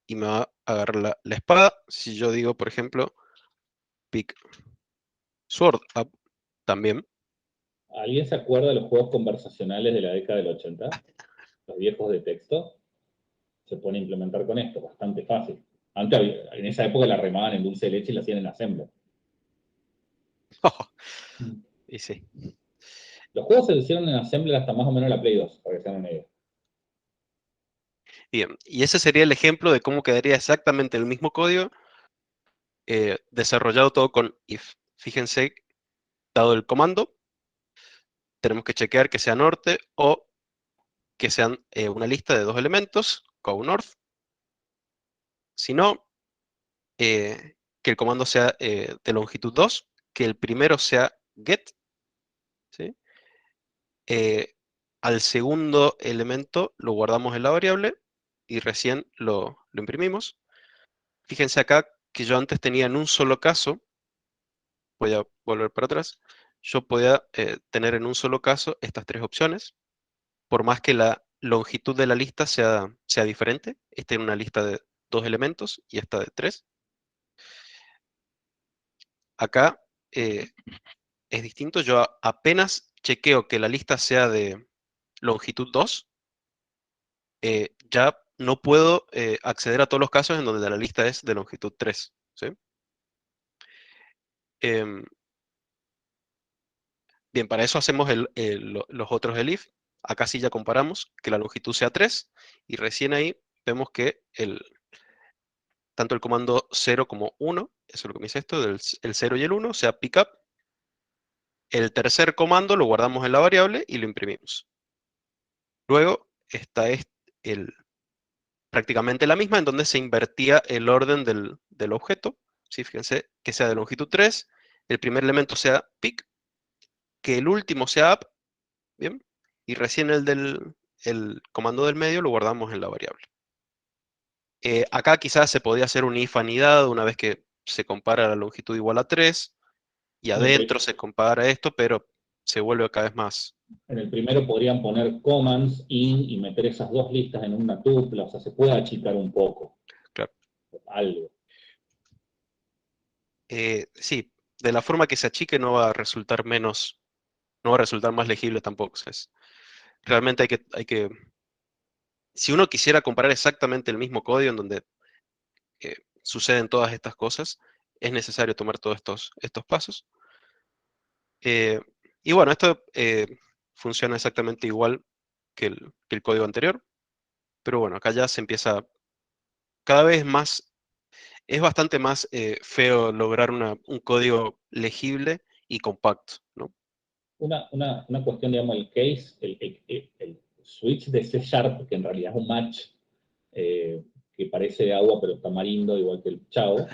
y me va a agarrar la espada. Si yo digo, por ejemplo, pick sword up, también. ¿Alguien se acuerda de los juegos conversacionales de la década del 80? Los viejos de texto. Se pueden implementar con esto, bastante fácil. Antes, en esa época la remaban en dulce de leche y la hacían en assembler. Y sí. Los juegos se hicieron en assembler hasta más o menos la Play 2, para que se hagan una idea. Bien, y ese sería el ejemplo de cómo quedaría exactamente el mismo código desarrollado todo con if. Fíjense, dado el comando, tenemos que chequear que sea norte o que sean una lista de 2 elementos, go north. Si no, que el comando sea de longitud 2, que el primero sea get, ¿sí? Al segundo elemento lo guardamos en la variable y recién lo imprimimos. Fíjense acá que yo antes tenía en un solo caso, voy a volver para atrás, yo podía tener en un solo caso estas 3 opciones, por más que la longitud de la lista sea diferente. Esta es una lista de 2 elementos y esta de 3. Acá es distinto, yo apenas chequeo que la lista sea de longitud 2, ya no puedo acceder a todos los casos en donde la lista es de longitud 3, ¿sí? Bien, para eso hacemos los otros del if. Acá sí ya comparamos que la longitud sea 3 y recién ahí vemos que tanto el comando 0 como 1, eso es lo que me dice esto, el 0 y el 1, sea pickup. El tercer comando lo guardamos en la variable y lo imprimimos. Luego está prácticamente la misma en donde se invertía el orden del objeto. ¿Sí? Fíjense que sea de longitud 3, el primer elemento sea pick, que el último sea up, ¿bien? Y recién el comando del medio lo guardamos en la variable. Acá quizás se podía hacer un if anidado una vez que se compara la longitud igual a 3, y adentro se compara esto, pero se vuelve cada vez más. En el primero podrían poner commands, in, y meter esas dos listas en una tupla, o sea, se puede achicar un poco. Claro. Algo. Sí, de la forma que se achique no va a resultar menos, no va a resultar más legible tampoco. Realmente hay que, si uno quisiera comparar exactamente el mismo código en donde suceden todas estas cosas, es necesario tomar todos estos pasos. Y bueno, esto funciona exactamente igual que el código anterior, pero bueno, acá ya se empieza cada vez más, es bastante más feo lograr un código legible y compacto, ¿no? Una cuestión, digamos, el case, switch de C#, que en realidad es un match que parece de agua, pero tamarindo, igual que el chavo.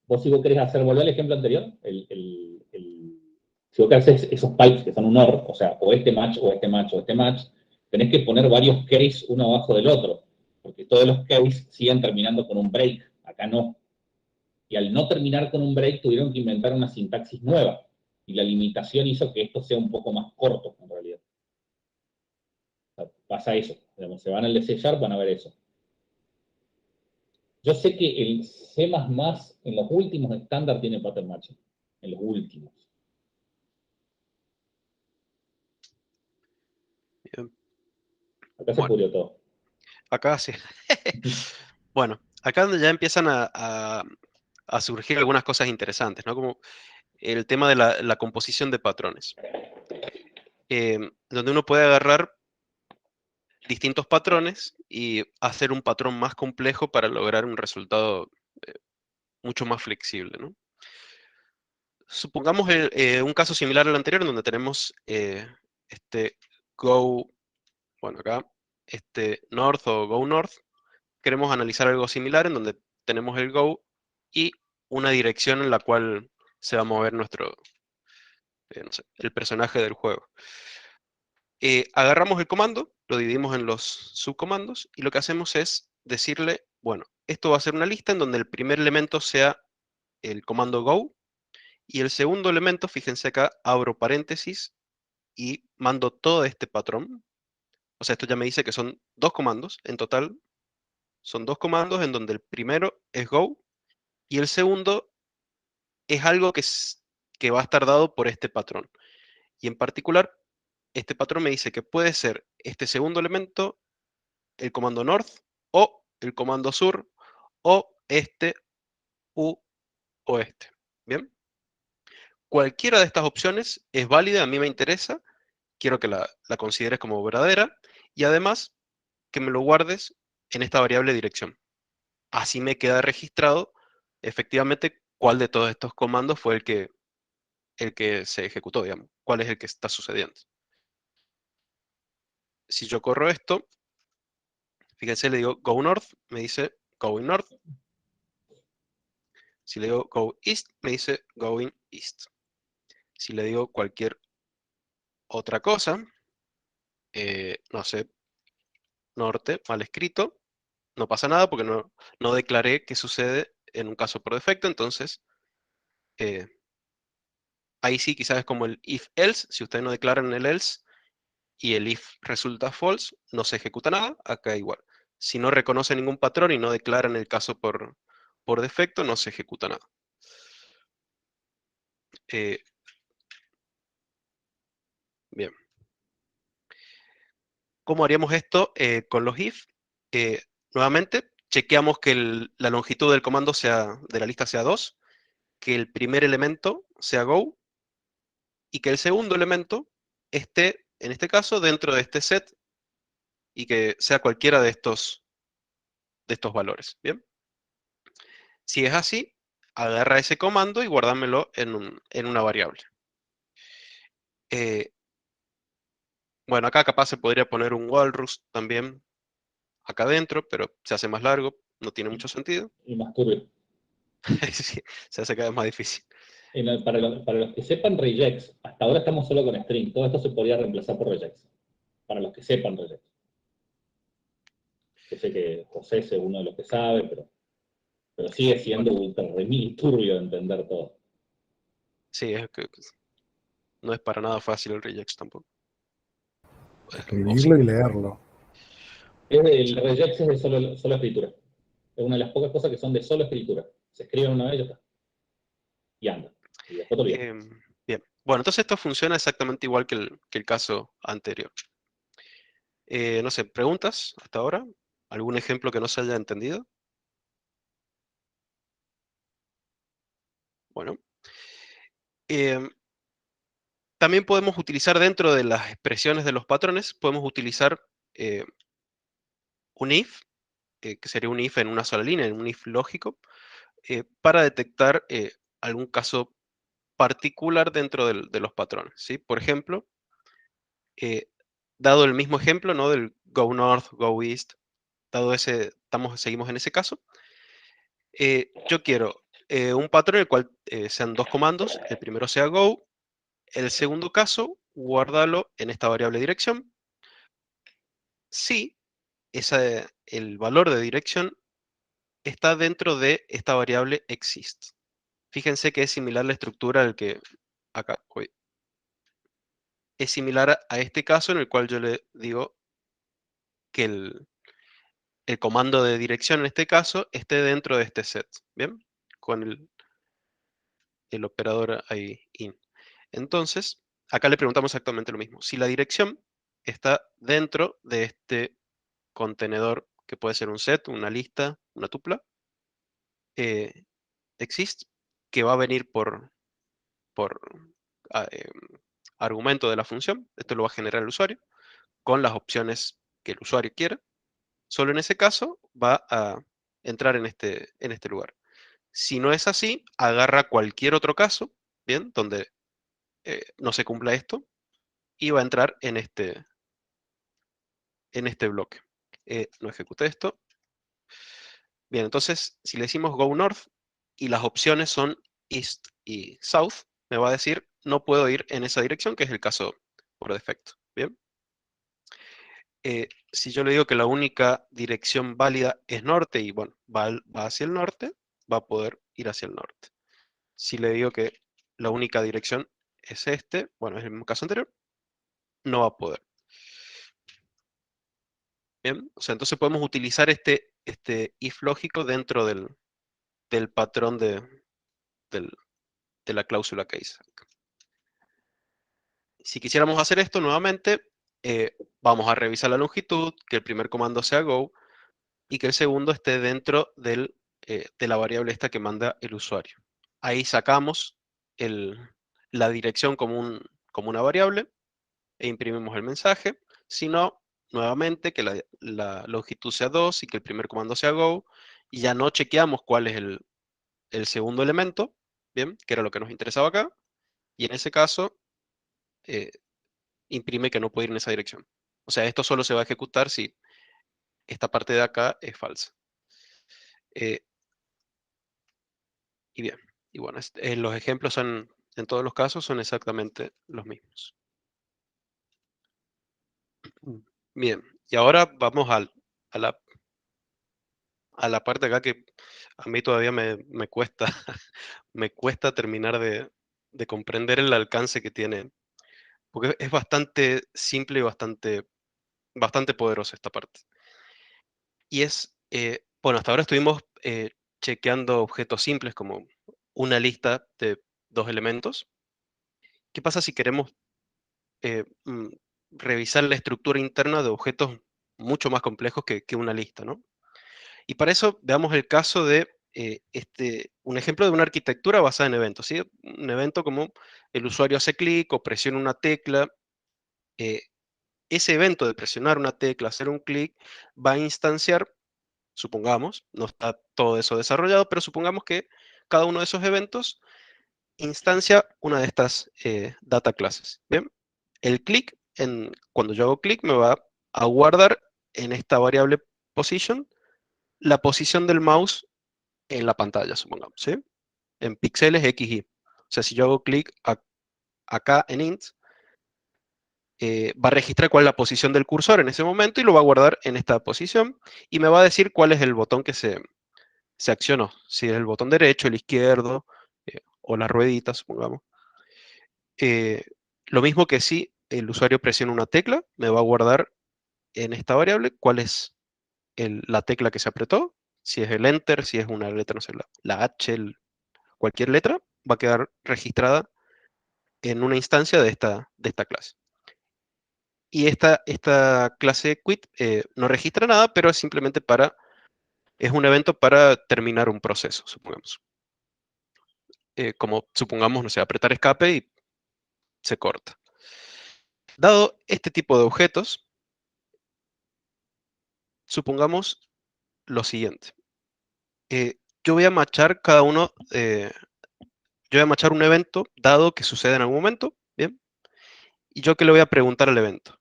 Vos si vos querés hacer, volver al ejemplo anterior, si vos querés hacer esos pipes que son un OR, o sea, o este match, o este match, o este match, tenés que poner varios case uno abajo del otro, porque todos los case siguen terminando con un break, acá no. Y al no terminar con un break tuvieron que inventar una sintaxis nueva, y la limitación hizo que esto sea un poco más corto, en realidad. O sea, pasa eso, digamos, se van al de C#, van a ver eso. Yo sé que el C++ en los últimos estándar tiene pattern matching, en los últimos. Bien. Acá se pudrió todo. Acá sí. Bueno, acá donde ya empiezan a surgir algunas cosas interesantes, ¿no? Como el tema de la composición de patrones. Donde uno puede agarrar distintos patrones y hacer un patrón más complejo para lograr un resultado mucho más flexible, ¿no? Supongamos un caso similar al anterior, donde tenemos este go, bueno, acá, este north o go north. Queremos analizar algo similar en donde tenemos el go y una dirección en la cual se va a mover nuestro, no sé, el personaje del juego. Agarramos el comando, lo dividimos en los subcomandos y lo que hacemos es decirle, bueno, esto va a ser una lista en donde el primer elemento sea el comando go y el segundo elemento, fíjense acá, abro paréntesis y mando todo este patrón. O sea, esto ya me dice que son dos comandos, en total son dos comandos en donde el primero es go y el segundo es algo que va a estar dado por este patrón. Y en particular, este patrón me dice que puede ser este segundo elemento, el comando north, o el comando sur, o este u oeste. ¿Bien? Cualquiera de estas opciones es válida, a mí me interesa, quiero que la consideres como verdadera, y además que me lo guardes en esta variable dirección. Así me queda registrado efectivamente cuál de todos estos comandos fue el que se ejecutó, digamos, cuál es el que está sucediendo. Si yo corro esto, fíjense, le digo go north, me dice going north. Si le digo go east, me dice going east. Si le digo cualquier otra cosa, no sé, norte, mal escrito, no pasa nada porque no declaré qué sucede en un caso por defecto, entonces eh, ahí sí quizás es como el if-else, si ustedes no declaran el else y el if resulta false, no se ejecuta nada, acá igual. Si no reconoce ningún patrón y no declaran el caso por defecto, no se ejecuta nada. Bien. ¿Cómo haríamos esto con los if? Nuevamente, chequeamos que la longitud del comando de la lista sea 2, que el primer elemento sea go y que el segundo elemento esté, en este caso, dentro de este set y que sea cualquiera de estos valores. ¿Bien? Si es así, agarra ese comando y guárdamelo en una variable. Bueno, acá capaz se podría poner un walrus también acá adentro, pero se hace más largo, no tiene mucho sentido. Y más turbio. Sí, se hace cada vez más difícil. Para los que sepan regex, hasta ahora estamos solo con string. Todo esto se podría reemplazar por regex. Para los que sepan regex. Yo sé que José es uno de los que sabe, pero sigue siendo ultra remil turbio de entender todo. Sí, es que no es para nada fácil el regex tampoco. Escribirlo y leerlo. El regex es de solo escritura. Es una de las pocas cosas que son de solo escritura. Se escribe una vez y ya está. Y anda. Y después te olvidas. Bien. Bueno, entonces esto funciona exactamente igual que el caso anterior. No sé, ¿preguntas hasta ahora? ¿Algún ejemplo que no se haya entendido? Bueno. También podemos utilizar dentro de las expresiones de los patrones, podemos utilizar un if, que sería un if en una sola línea, en un if lógico, para detectar algún caso particular dentro de los patrones, ¿sí? Por ejemplo, dado el mismo ejemplo, ¿no? Del go north, go east, dado ese, seguimos en ese caso, yo quiero un patrón en el cual sean dos comandos, el primero sea go, el segundo caso, guárdalo en esta variable dirección, si el valor de dirección está dentro de esta variable exist. Fíjense que es similar la estructura al que acá, es similar a este caso en el cual yo le digo que el comando de dirección en este caso esté dentro de este set, ¿bien? Con el operador ahí in. Entonces, acá le preguntamos exactamente lo mismo. Si la dirección está dentro de este contenedor, que puede ser un set, una lista, una tupla, exist, que va a venir por argumento de la función, esto lo va a generar el usuario, con las opciones que el usuario quiera, solo en ese caso va a entrar en este lugar. Si no es así, agarra cualquier otro caso, ¿bien? Donde no se cumpla esto, y va a entrar en este bloque. No ejecute esto. Bien, entonces, si le decimos go north y las opciones son east y south, me va a decir no puedo ir en esa dirección, que es el caso por defecto. Bien. Si yo le digo que la única dirección válida es norte y bueno, va hacia el norte, va a poder ir hacia el norte. Si le digo que la única dirección es este, bueno, es el mismo caso anterior, no va a poder. Bien, o sea, entonces podemos utilizar este if lógico dentro del patrón de la cláusula case. Si quisiéramos hacer esto nuevamente, vamos a revisar la longitud, que el primer comando sea go y que el segundo esté dentro de la variable esta que manda el usuario. Ahí sacamos la dirección como una variable e imprimimos el mensaje. Si no, nuevamente que la longitud sea 2 y que el primer comando sea go, y ya no chequeamos cuál es el segundo elemento, ¿bien? Que era lo que nos interesaba acá, y en ese caso imprime que no puede ir en esa dirección. O sea, esto solo se va a ejecutar si esta parte de acá es falsa. Y bien, y bueno, los ejemplos son, en todos los casos, son exactamente los mismos. Bien, y ahora vamos a la parte acá que a mí todavía me cuesta, me cuesta terminar de comprender el alcance que tiene, porque es bastante simple y bastante poderosa esta parte. Y bueno, hasta ahora estuvimos chequeando objetos simples como una lista de 2 elementos. ¿Qué pasa si queremos revisar la estructura interna de objetos mucho más complejos que una lista, ¿no? Y para eso veamos el caso de un ejemplo de una arquitectura basada en eventos, ¿sí? Un evento como el usuario hace clic o presiona una tecla. Ese evento de presionar una tecla, hacer un clic, va a instanciar, supongamos, no está todo eso desarrollado, pero supongamos que cada uno de esos eventos instancia una de estas data classes. ¿Bien? El clic, cuando yo hago clic, me va a guardar en esta variable position la posición del mouse en la pantalla, supongamos, ¿sí? En píxeles X, Y. O sea, si yo hago clic acá en int, va a registrar cuál es la posición del cursor en ese momento y lo va a guardar en esta posición y me va a decir cuál es el botón que se accionó, si es el botón derecho, el izquierdo o la ruedita, supongamos. Lo mismo que si el usuario presiona una tecla, me va a guardar en esta variable cuál es la tecla que se apretó, si es el Enter, si es una letra, no sé, la H, cualquier letra, va a quedar registrada en una instancia de esta clase. Y esta clase quit no registra nada, pero es simplemente es un evento para terminar un proceso, supongamos. Como supongamos, no sé, apretar escape y se corta. Dado este tipo de objetos, supongamos lo siguiente. Yo voy a machar yo voy a machar un evento dado que sucede en algún momento, ¿bien? ¿Y yo qué le voy a preguntar al evento?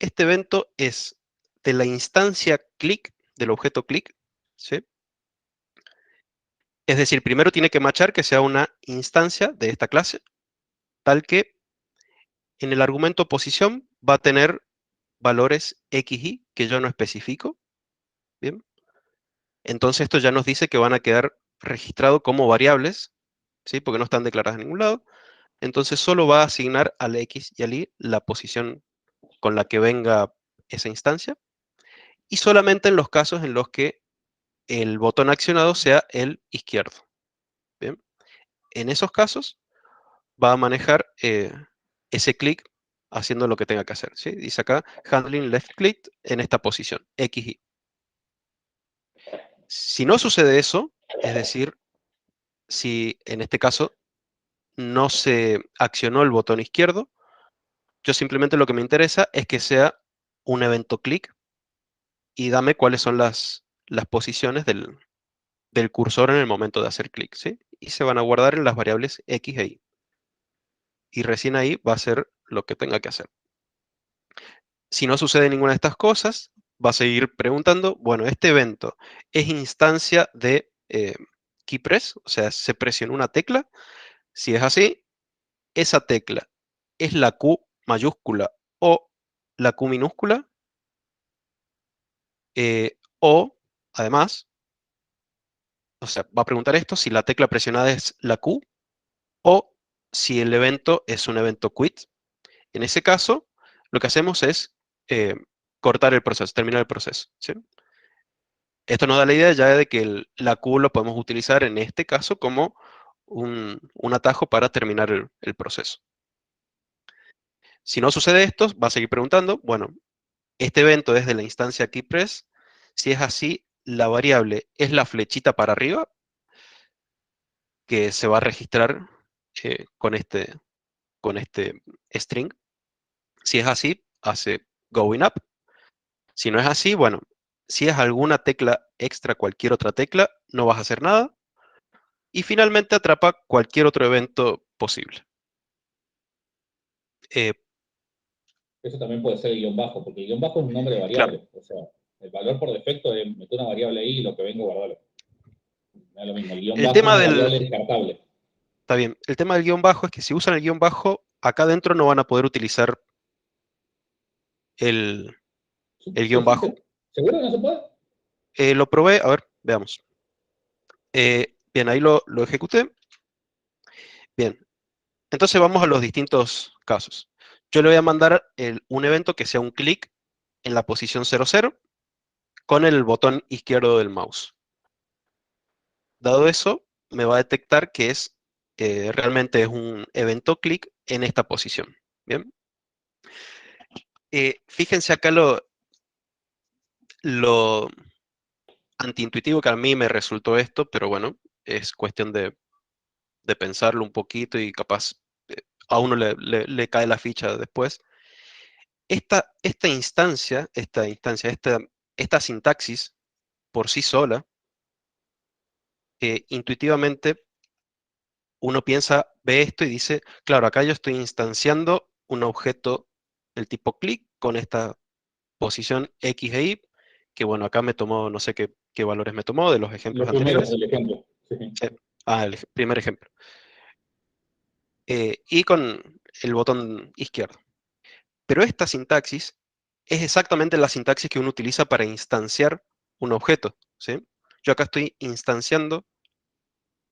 Este evento es de la instancia click, del objeto click, ¿sí? Es decir, primero tiene que matchar que sea una instancia de esta clase, tal que en el argumento posición va a tener valores x, y que yo no especifico. Bien. Entonces esto ya nos dice que van a quedar registrados como variables, ¿sí? Porque no están declaradas en ningún lado. Entonces solo va a asignar al x y al y la posición con la que venga esa instancia. Y solamente en los casos en los que el botón accionado sea el izquierdo. Bien. En esos casos va a manejar ese clic haciendo lo que tenga que hacer, ¿sí? Dice acá, handling left click en esta posición, X, Y. Si no sucede eso, es decir, si en este caso no se accionó el botón izquierdo, yo simplemente lo que me interesa es que sea un evento click y dame cuáles son las posiciones del cursor en el momento de hacer clic, ¿sí? Y se van a guardar en las variables X e Y. Y recién ahí va a ser lo que tenga que hacer. Si no sucede ninguna de estas cosas, va a seguir preguntando, bueno, este evento es instancia de key press, o sea, se presionó una tecla. Si es así, esa tecla es la Q mayúscula o la Q minúscula, o además, o sea, va a preguntar esto si la tecla presionada es la Q o si el evento es un evento quit. En ese caso, lo que hacemos es cortar el proceso, terminar el proceso, ¿sí? Esto nos da la idea ya de que la Q lo podemos utilizar en este caso como un atajo para terminar el proceso. Si no sucede esto, va a seguir preguntando, bueno, este evento es de la instancia keyPress. Si es así, la variable es la flechita para arriba que se va a registrar con este string. Si es así, hace going up. Si no es así, bueno, si es alguna tecla extra, cualquier otra tecla, no vas a hacer nada. Y finalmente atrapa cualquier otro evento posible. Eso también puede ser el guión bajo, porque el guión bajo es un nombre de Claro, variable. O sea, el valor por defecto es meter una variable ahí y lo que venga guardarlo. No es lo mismo. El guión el bajo es tema una del, variable descartable. está bien, el tema del guión bajo es que si usan el guión bajo, acá adentro no van a poder utilizar el guión bajo. ¿Seguro no se puede? Lo probé, a ver, veamos. Bien, ahí lo ejecuté. Bien, entonces vamos a los distintos casos. Yo le voy a mandar un evento que sea un clic en la posición 00 con el botón izquierdo del mouse. Dado eso, me va a detectar que realmente es un evento clic en esta posición. Bien. Fíjense acá lo antiintuitivo que a mí me resultó esto, pero bueno, es cuestión de pensarlo un poquito y capaz a uno le cae la ficha después. Esta sintaxis por sí sola, intuitivamente uno piensa, ve esto y dice, claro, acá yo estoy instanciando un objeto del tipo click con esta posición X e Y, que bueno, acá me tomó, no sé qué valores me tomó de los ejemplos Los primeros anteriores. del ejemplo. Sí. Sí. El primer ejemplo. Y con el botón izquierdo. Pero esta sintaxis es exactamente la sintaxis que uno utiliza para instanciar un objeto, ¿sí? Yo acá estoy instanciando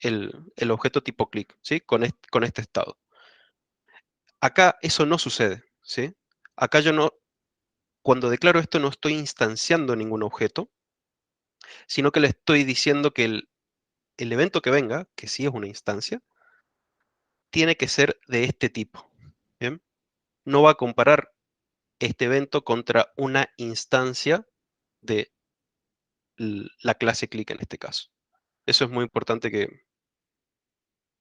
el objeto tipo click, ¿sí? Con este estado. Acá eso no sucede, ¿sí? Acá yo no, cuando declaro esto no estoy instanciando ningún objeto, sino que le estoy diciendo que el evento que venga, que sí es una instancia, tiene que ser de este tipo, ¿bien? No va a comparar este evento contra una instancia de la clase click en este caso. Eso es muy importante que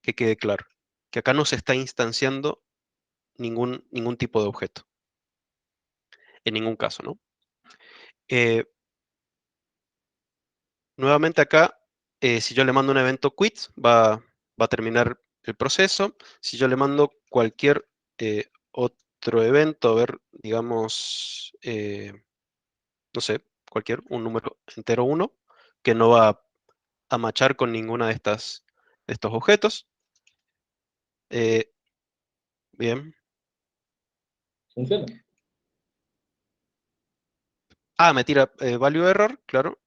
quede claro, que acá no se está instanciando ningún tipo de objeto, en ningún caso, ¿no? Nuevamente acá, si yo le mando un evento quit, va a terminar el proceso. Si yo le mando cualquier nuestro evento, a ver, digamos, no sé, un número entero 1, que no va a machar con ninguna de estos objetos. Bien. Funciona. Me tira value error, claro.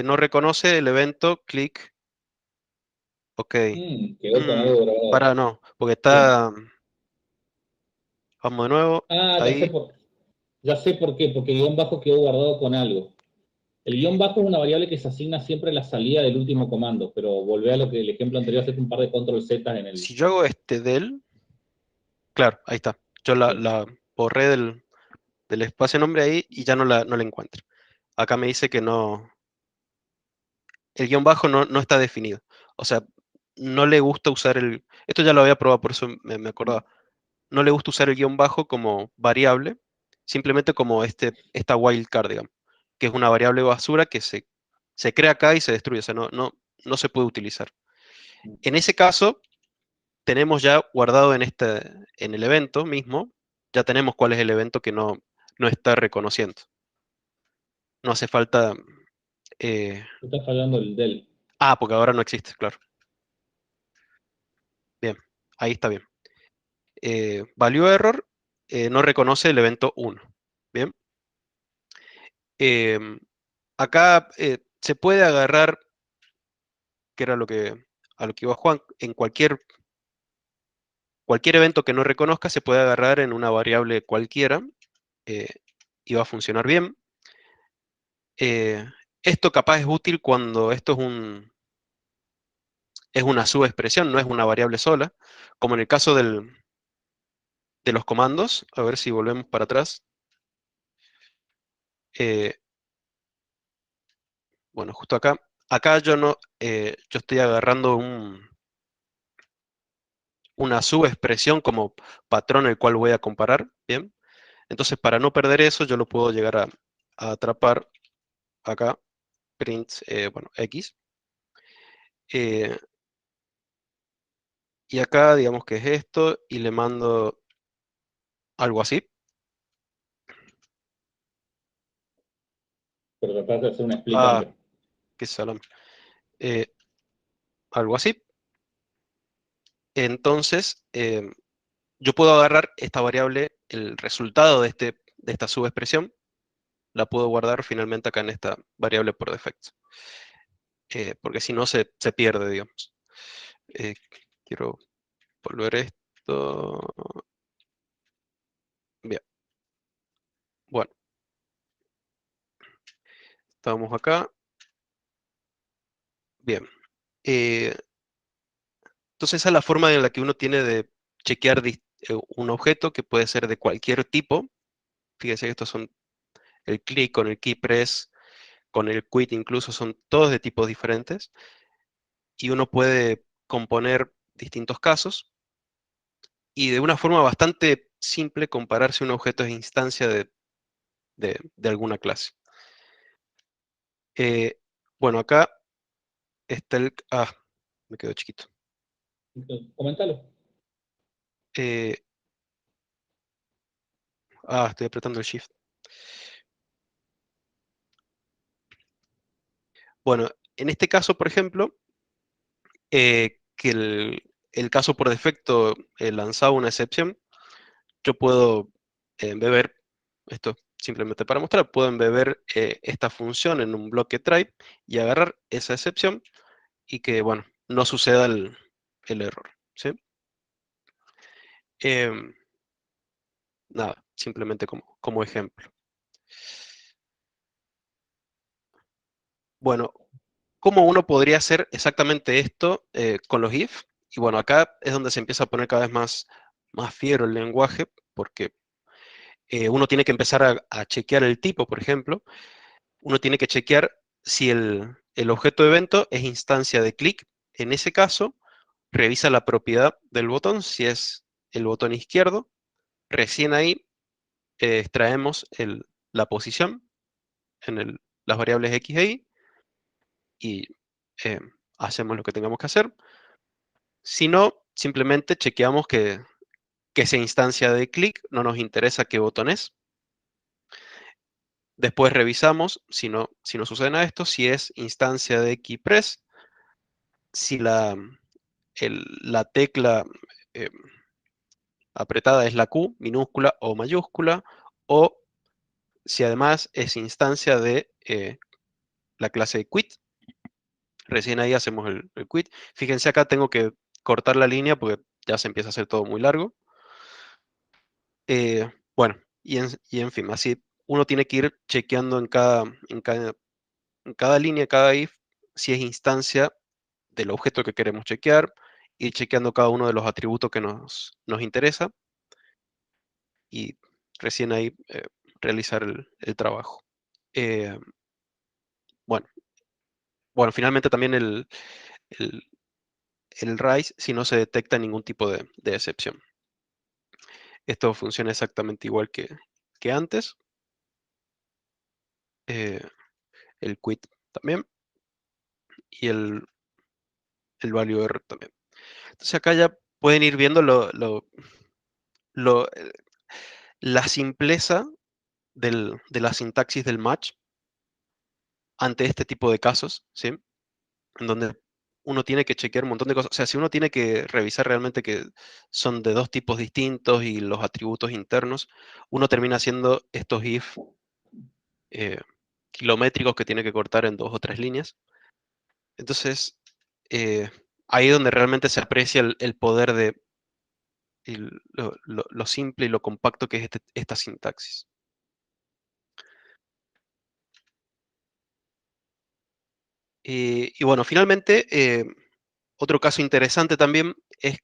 No reconoce el evento click. Ok. Quedó con algo grabado. Para no, porque Bien. está. Vamos de nuevo. Ahí. Ya sé por qué, porque el guión bajo quedó guardado con algo. El guión bajo es una variable que se asigna siempre a la salida del último comando, pero volvé a lo que el ejemplo anterior, hace un par de control Z en el... Si yo hago este del. Claro, ahí está. Yo la borré del espacio nombre ahí y ya no la encuentro. Acá me dice que no. El guión bajo no está definido. O sea, no le gusta usar el. Esto ya lo había probado, por eso me acordaba. No le gusta usar el guión bajo como variable, simplemente como esta wildcard, digamos, que es una variable basura que se crea acá y se destruye, o sea, no se puede utilizar. En ese caso, tenemos ya guardado en el evento mismo, ya tenemos cuál es el evento que no está reconociendo. No hace falta... Está fallando el del. porque ahora no existe, claro. Bien, ahí está bien. Value error no reconoce el evento 1. Bien. Acá se puede agarrar, que era a lo que iba Juan, en cualquier evento que no reconozca se puede agarrar en una variable cualquiera eh, y va a funcionar bien. Esto capaz es útil cuando esto es una subexpresión, no es una variable sola, como en el caso de los comandos. A ver si volvemos para atrás. Bueno, justo acá. Acá yo estoy agarrando una subexpresión como patrón el cual voy a comparar. Bien. Entonces, para no perder eso, yo lo puedo llegar a atrapar acá, print, bueno, X. Y acá, digamos que es esto, y le mando algo así. Pero tratar de hacer un explicante. Qué salame. Algo así. Entonces, yo puedo agarrar esta variable, el resultado de esta subexpresión, la puedo guardar finalmente acá en esta variable por defecto. Porque si no se pierde, digamos. Quiero volver esto. Bien. Bueno, estamos acá. Bien. Eh, entonces esa es la forma en la que uno tiene de chequear un objeto que puede ser de cualquier tipo. Fíjense que estos son el click con el key press, con el quit incluso, son todos de tipos diferentes. Y uno puede componer distintos casos y de una forma bastante simple comparar si un objeto es instancia de alguna clase. Bueno, acá está me quedó chiquito. Coméntalo. Estoy apretando el shift. Bueno, en este caso, por ejemplo, que el caso por defecto lanzaba una excepción, yo puedo embeber, esto simplemente para mostrar, puedo embeber esta función en un bloque try y agarrar esa excepción y que, bueno, no suceda el error, ¿sí? Nada, simplemente como ejemplo. Bueno, ¿cómo uno podría hacer exactamente esto con los if? Y bueno, acá es donde se empieza a poner cada vez más fiero el lenguaje, porque uno tiene que empezar a chequear el tipo, por ejemplo. Uno tiene que chequear si el objeto de evento es instancia de click. En ese caso, revisa la propiedad del botón, si es el botón izquierdo. Recién ahí extraemos la posición en las variables X e Y y hacemos lo que tengamos que hacer. Si no, simplemente chequeamos que que sea instancia de click, no nos interesa qué botón es. Después revisamos, si no sucede nada de esto, si es instancia de keypress, si la tecla apretada es la Q, minúscula o mayúscula, o si además es instancia de la clase quit. Recién ahí hacemos el quit. Fíjense acá tengo que cortar la línea porque ya se empieza a hacer todo muy largo. Bueno, y en fin, así uno tiene que ir chequeando en cada línea, cada if, si es instancia del objeto que queremos chequear, ir chequeando cada uno de los atributos que nos interesa y recién ahí realizar el trabajo. Eh, bueno, finalmente también el RAIS si no se detecta ningún tipo de excepción. Esto funciona exactamente igual que antes. El quit también. Y el value error también. Entonces acá ya pueden ir viendo la simpleza de la sintaxis del match ante este tipo de casos, ¿sí? En donde uno tiene que chequear un montón de cosas. O sea, si uno tiene que revisar realmente que son de dos tipos distintos y los atributos internos, uno termina haciendo estos if kilométricos que tiene que cortar en 2 o 3 líneas. Entonces, ahí es donde realmente se aprecia el poder de lo simple y lo compacto que es esta sintaxis. Y bueno, finalmente, otro caso interesante también es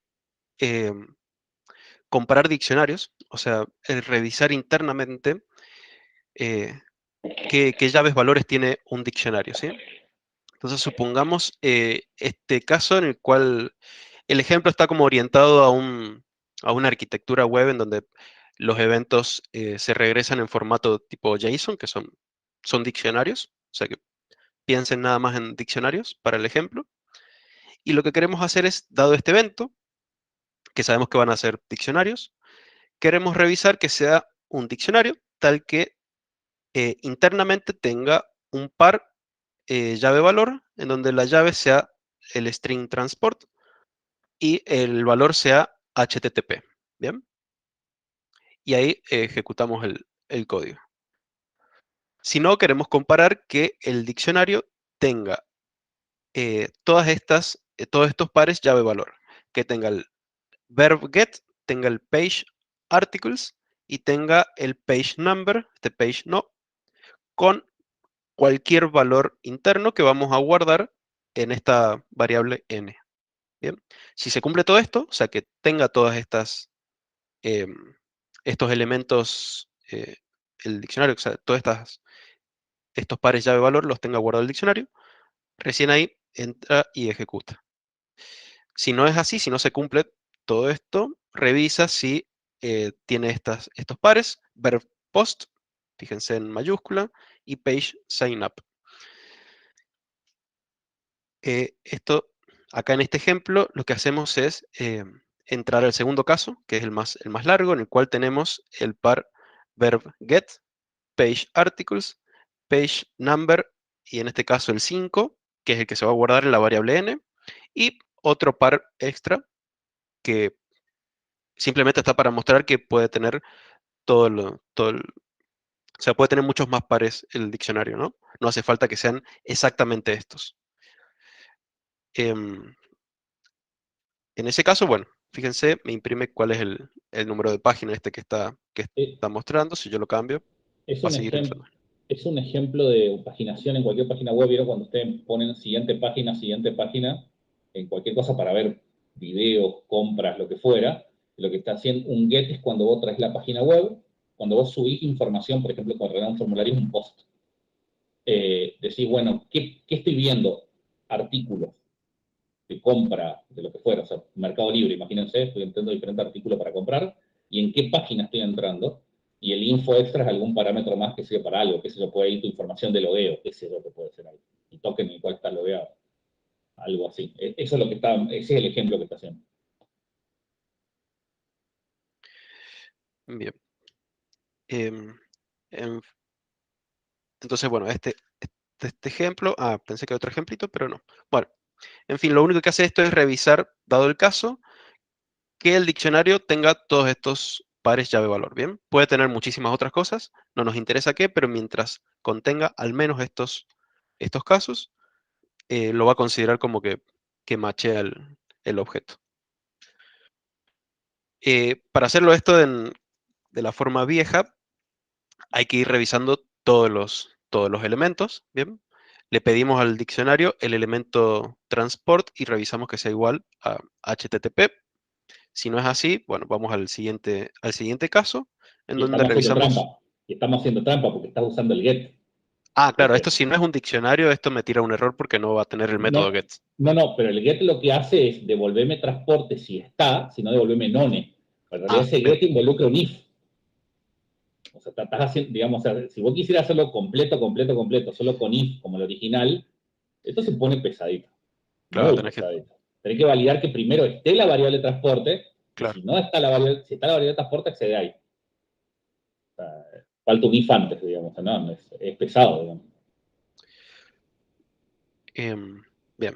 comparar diccionarios, o sea, el revisar internamente qué llaves valores tiene un diccionario, ¿sí? Entonces, supongamos este caso en el cual el ejemplo está como orientado a una arquitectura web en donde los eventos se regresan en formato tipo JSON, que son diccionarios, o sea que piensen nada más en diccionarios para el ejemplo. Y lo que queremos hacer es, dado este evento, que sabemos que van a ser diccionarios, queremos revisar que sea un diccionario tal que internamente tenga un par llave-valor, en donde la llave sea el string transport y el valor sea HTTP. ¿Bien? Y ahí ejecutamos el código. Si no, queremos comparar que el diccionario tenga todos estos pares llave-valor, que tenga el verb get, tenga el page articles y tenga el page number, este page no, con cualquier valor interno que vamos a guardar en esta variable n. ¿Bien? Si se cumple todo esto, o sea que tenga todas estos elementos, el diccionario, o sea, todos estos pares llave-valor los tenga guardado el diccionario, recién ahí entra y ejecuta. Si no es así, si no se cumple todo esto, revisa si tiene estos pares, verb post, fíjense en mayúscula, y page sign up. Esto, acá en este ejemplo, lo que hacemos es entrar al segundo caso, que es el más largo, en el cual tenemos el par verb get, page articles, page number, y en este caso el 5, que es el que se va a guardar en la variable n, y otro par extra que simplemente está para mostrar que puede tener o sea, puede tener muchos más pares el diccionario, ¿no? No hace falta que sean exactamente estos. En ese caso, bueno, fíjense, me imprime cuál es el número de página que está mostrando. Si yo lo cambio, Es va a un seguir ejemplo. Es un ejemplo de paginación en cualquier página web. ¿Vieron cuando ustedes ponen siguiente página, en cualquier cosa para ver videos, compras, lo que fuera? Lo que está haciendo un get es cuando vos traes la página web, cuando vos subís información, por ejemplo, con rellenar un formulario, un post. Decís, bueno, ¿qué estoy viendo? Artículos de compra, de lo que fuera, o sea, Mercado Libre, imagínense, estoy entrando diferentes artículos para comprar, y en qué página estoy entrando, y el info extra es algún parámetro más que sirve para algo, que se lo puede ir tu información de logueo, que sé yo que puede ser algo, el token en el cual está logueado, algo así. Eso es lo que está, ese es el ejemplo que está haciendo. Bien. Em, entonces, bueno, este ejemplo, pensé que había otro ejemplito, pero no. Bueno, en fin, lo único que hace esto es revisar, dado el caso, que el diccionario tenga todos estos pares llave-valor, ¿bien? Puede tener muchísimas otras cosas, no nos interesa qué, pero mientras contenga al menos estos casos, lo va a considerar como que machea el objeto. Para hacerlo esto de la forma vieja, hay que ir revisando todos los elementos, ¿bien? Le pedimos al diccionario el elemento transport y revisamos que sea igual a HTTP. Si no es así, bueno, vamos al siguiente caso, en Y donde estamos haciendo revisamos... trampa. Y estamos haciendo trampa porque estás usando el get. Claro, esto Porque si no es un diccionario, esto me tira un error porque no va a tener el método no, get. no, pero el get lo que hace es devolverme transporte si está, si no devolverme none. En realidad ese Bien. get involucra un if. O sea, estás haciendo, digamos, o sea, si vos quisieras hacerlo completo, solo con if, como el original, esto se pone pesadito. Claro, Muy tenés que... pesadito. Tenés que validar que primero esté la variable de transporte, y Claro. si no está la variable, si está la variable de transporte, accede ahí. O sea, falta un if antes, digamos, ¿no? Es pesado, digamos. Bien.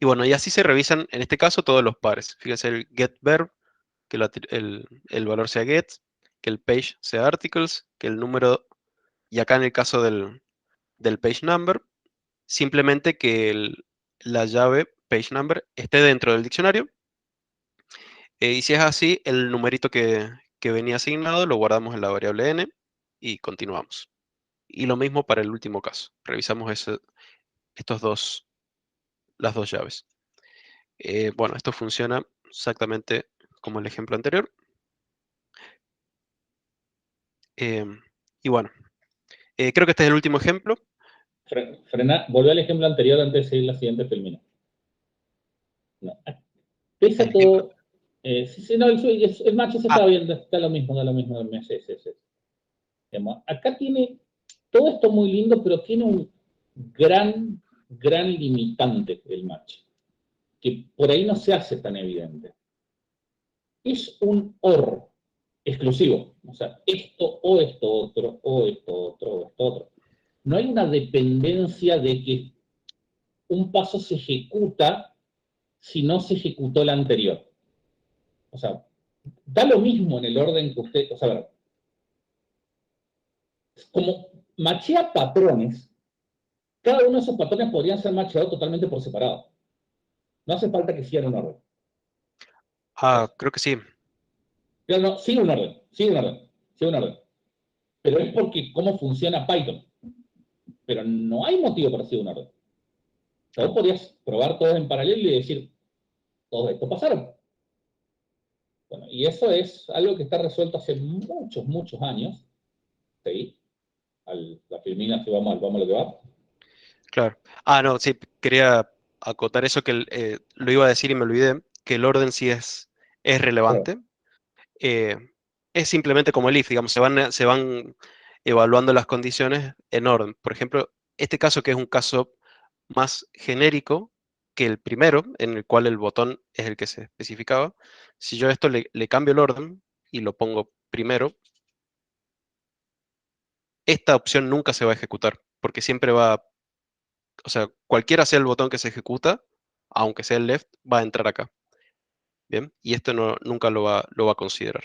Y bueno, y así se revisan, en este caso, todos los pares. Fíjense el getVerb, que el valor sea get, que el page sea articles, que el número, y acá en el caso del page number, simplemente que la llave page number esté dentro del diccionario. Y si es así, el numerito que venía asignado lo guardamos en la variable n y continuamos. Y lo mismo para el último caso. Revisamos las dos llaves. Bueno, esto funciona exactamente como el ejemplo anterior. Y bueno, creo que este es el último ejemplo. Frena, volvé al ejemplo anterior antes de seguir la siguiente filmina. No. Pesa El ejemplo. todo. Sí, no, el macho se está viendo, está lo mismo, sí. Digamos, acá tiene todo esto muy lindo, pero tiene un gran limitante el match, que por ahí no se hace tan evidente. Es un OR exclusivo, o sea, esto o esto otro, o esto otro, o esto otro. No hay una dependencia de que un paso se ejecuta si no se ejecutó el anterior. O sea, da lo mismo en el orden que usted, o sea, como machea patrones, cada uno de esos patrones podrían ser macheados totalmente por separado. No hace falta que sigan un orden. Creo que sí. Pero no, sigue un orden. Pero es porque cómo funciona Python. Pero no hay motivo para seguir un orden. O sea, vos podrías probar todos en paralelo y decir, todo esto pasaron. Bueno, y eso es algo que está resuelto hace muchos años. ¿Sí? La filmina, si vamos a lo que va. Claro. No, sí, quería acotar eso que lo iba a decir y me olvidé, que el orden sí es relevante. Es simplemente como el if, digamos, se van evaluando las condiciones en orden. Por ejemplo, este caso que es un caso más genérico que el primero, en el cual el botón es el que se especificaba, si yo a esto le cambio el orden y lo pongo primero, esta opción nunca se va a ejecutar, porque siempre va, o sea, cualquiera sea el botón que se ejecuta, aunque sea el left, va a entrar acá. Bien, y esto nunca lo va a considerar.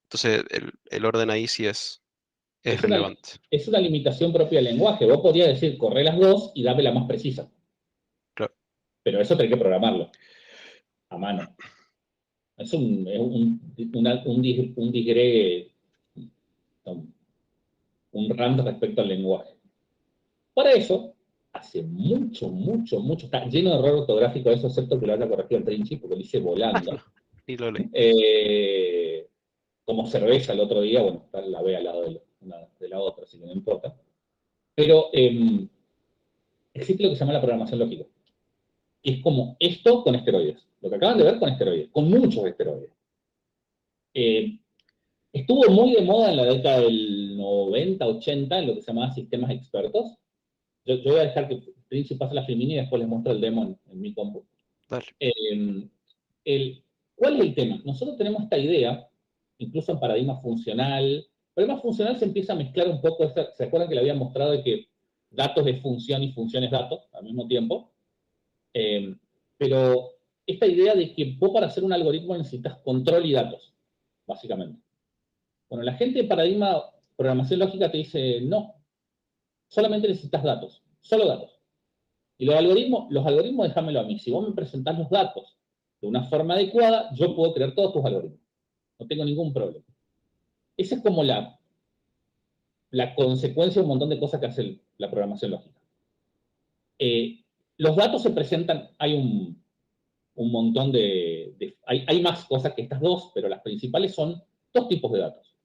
Entonces, el orden ahí sí es relevante. Es una limitación propia del lenguaje. Vos podrías decir, corre las dos y dame la más precisa. Claro. Pero eso tenés que programarlo a mano. Es un digregue, un rant respecto al lenguaje. Para eso, hace mucho, está lleno de error ortográfico eso, excepto que lo haya corregido el Trinchi, porque lo hice volando. Y lo leí. Como cerveza el otro día, bueno, la ve al lado de la otra, así que no importa. Pero existe lo que se llama la programación lógica. Que es como esto con esteroides. Lo que acaban de ver con esteroides, con muchos esteroides. Estuvo muy de moda en la década del 90, 80, en lo que se llamaba sistemas expertos. Yo voy a dejar que Prince pase la filmina y después les muestro el demo en mi compu. Dale. ¿Cuál es el tema? Nosotros tenemos esta idea incluso en paradigma funcional. Paradigma funcional se empieza a mezclar un poco, ¿se acuerdan que le había mostrado de que datos es función y función es datos al mismo tiempo? Pero esta idea de que vos para hacer un algoritmo necesitas control y datos, básicamente. Bueno, la gente de paradigma programación lógica te dice, no, solamente necesitas datos, solo datos. Y los algoritmos déjamelo a mí. Si vos me presentás los datos de una forma adecuada, yo puedo crear todos tus algoritmos. No tengo ningún problema. Esa es como la consecuencia de un montón de cosas que hace la programación lógica. Los datos se presentan, hay un montón hay más cosas que estas dos, pero las principales son dos tipos de datos.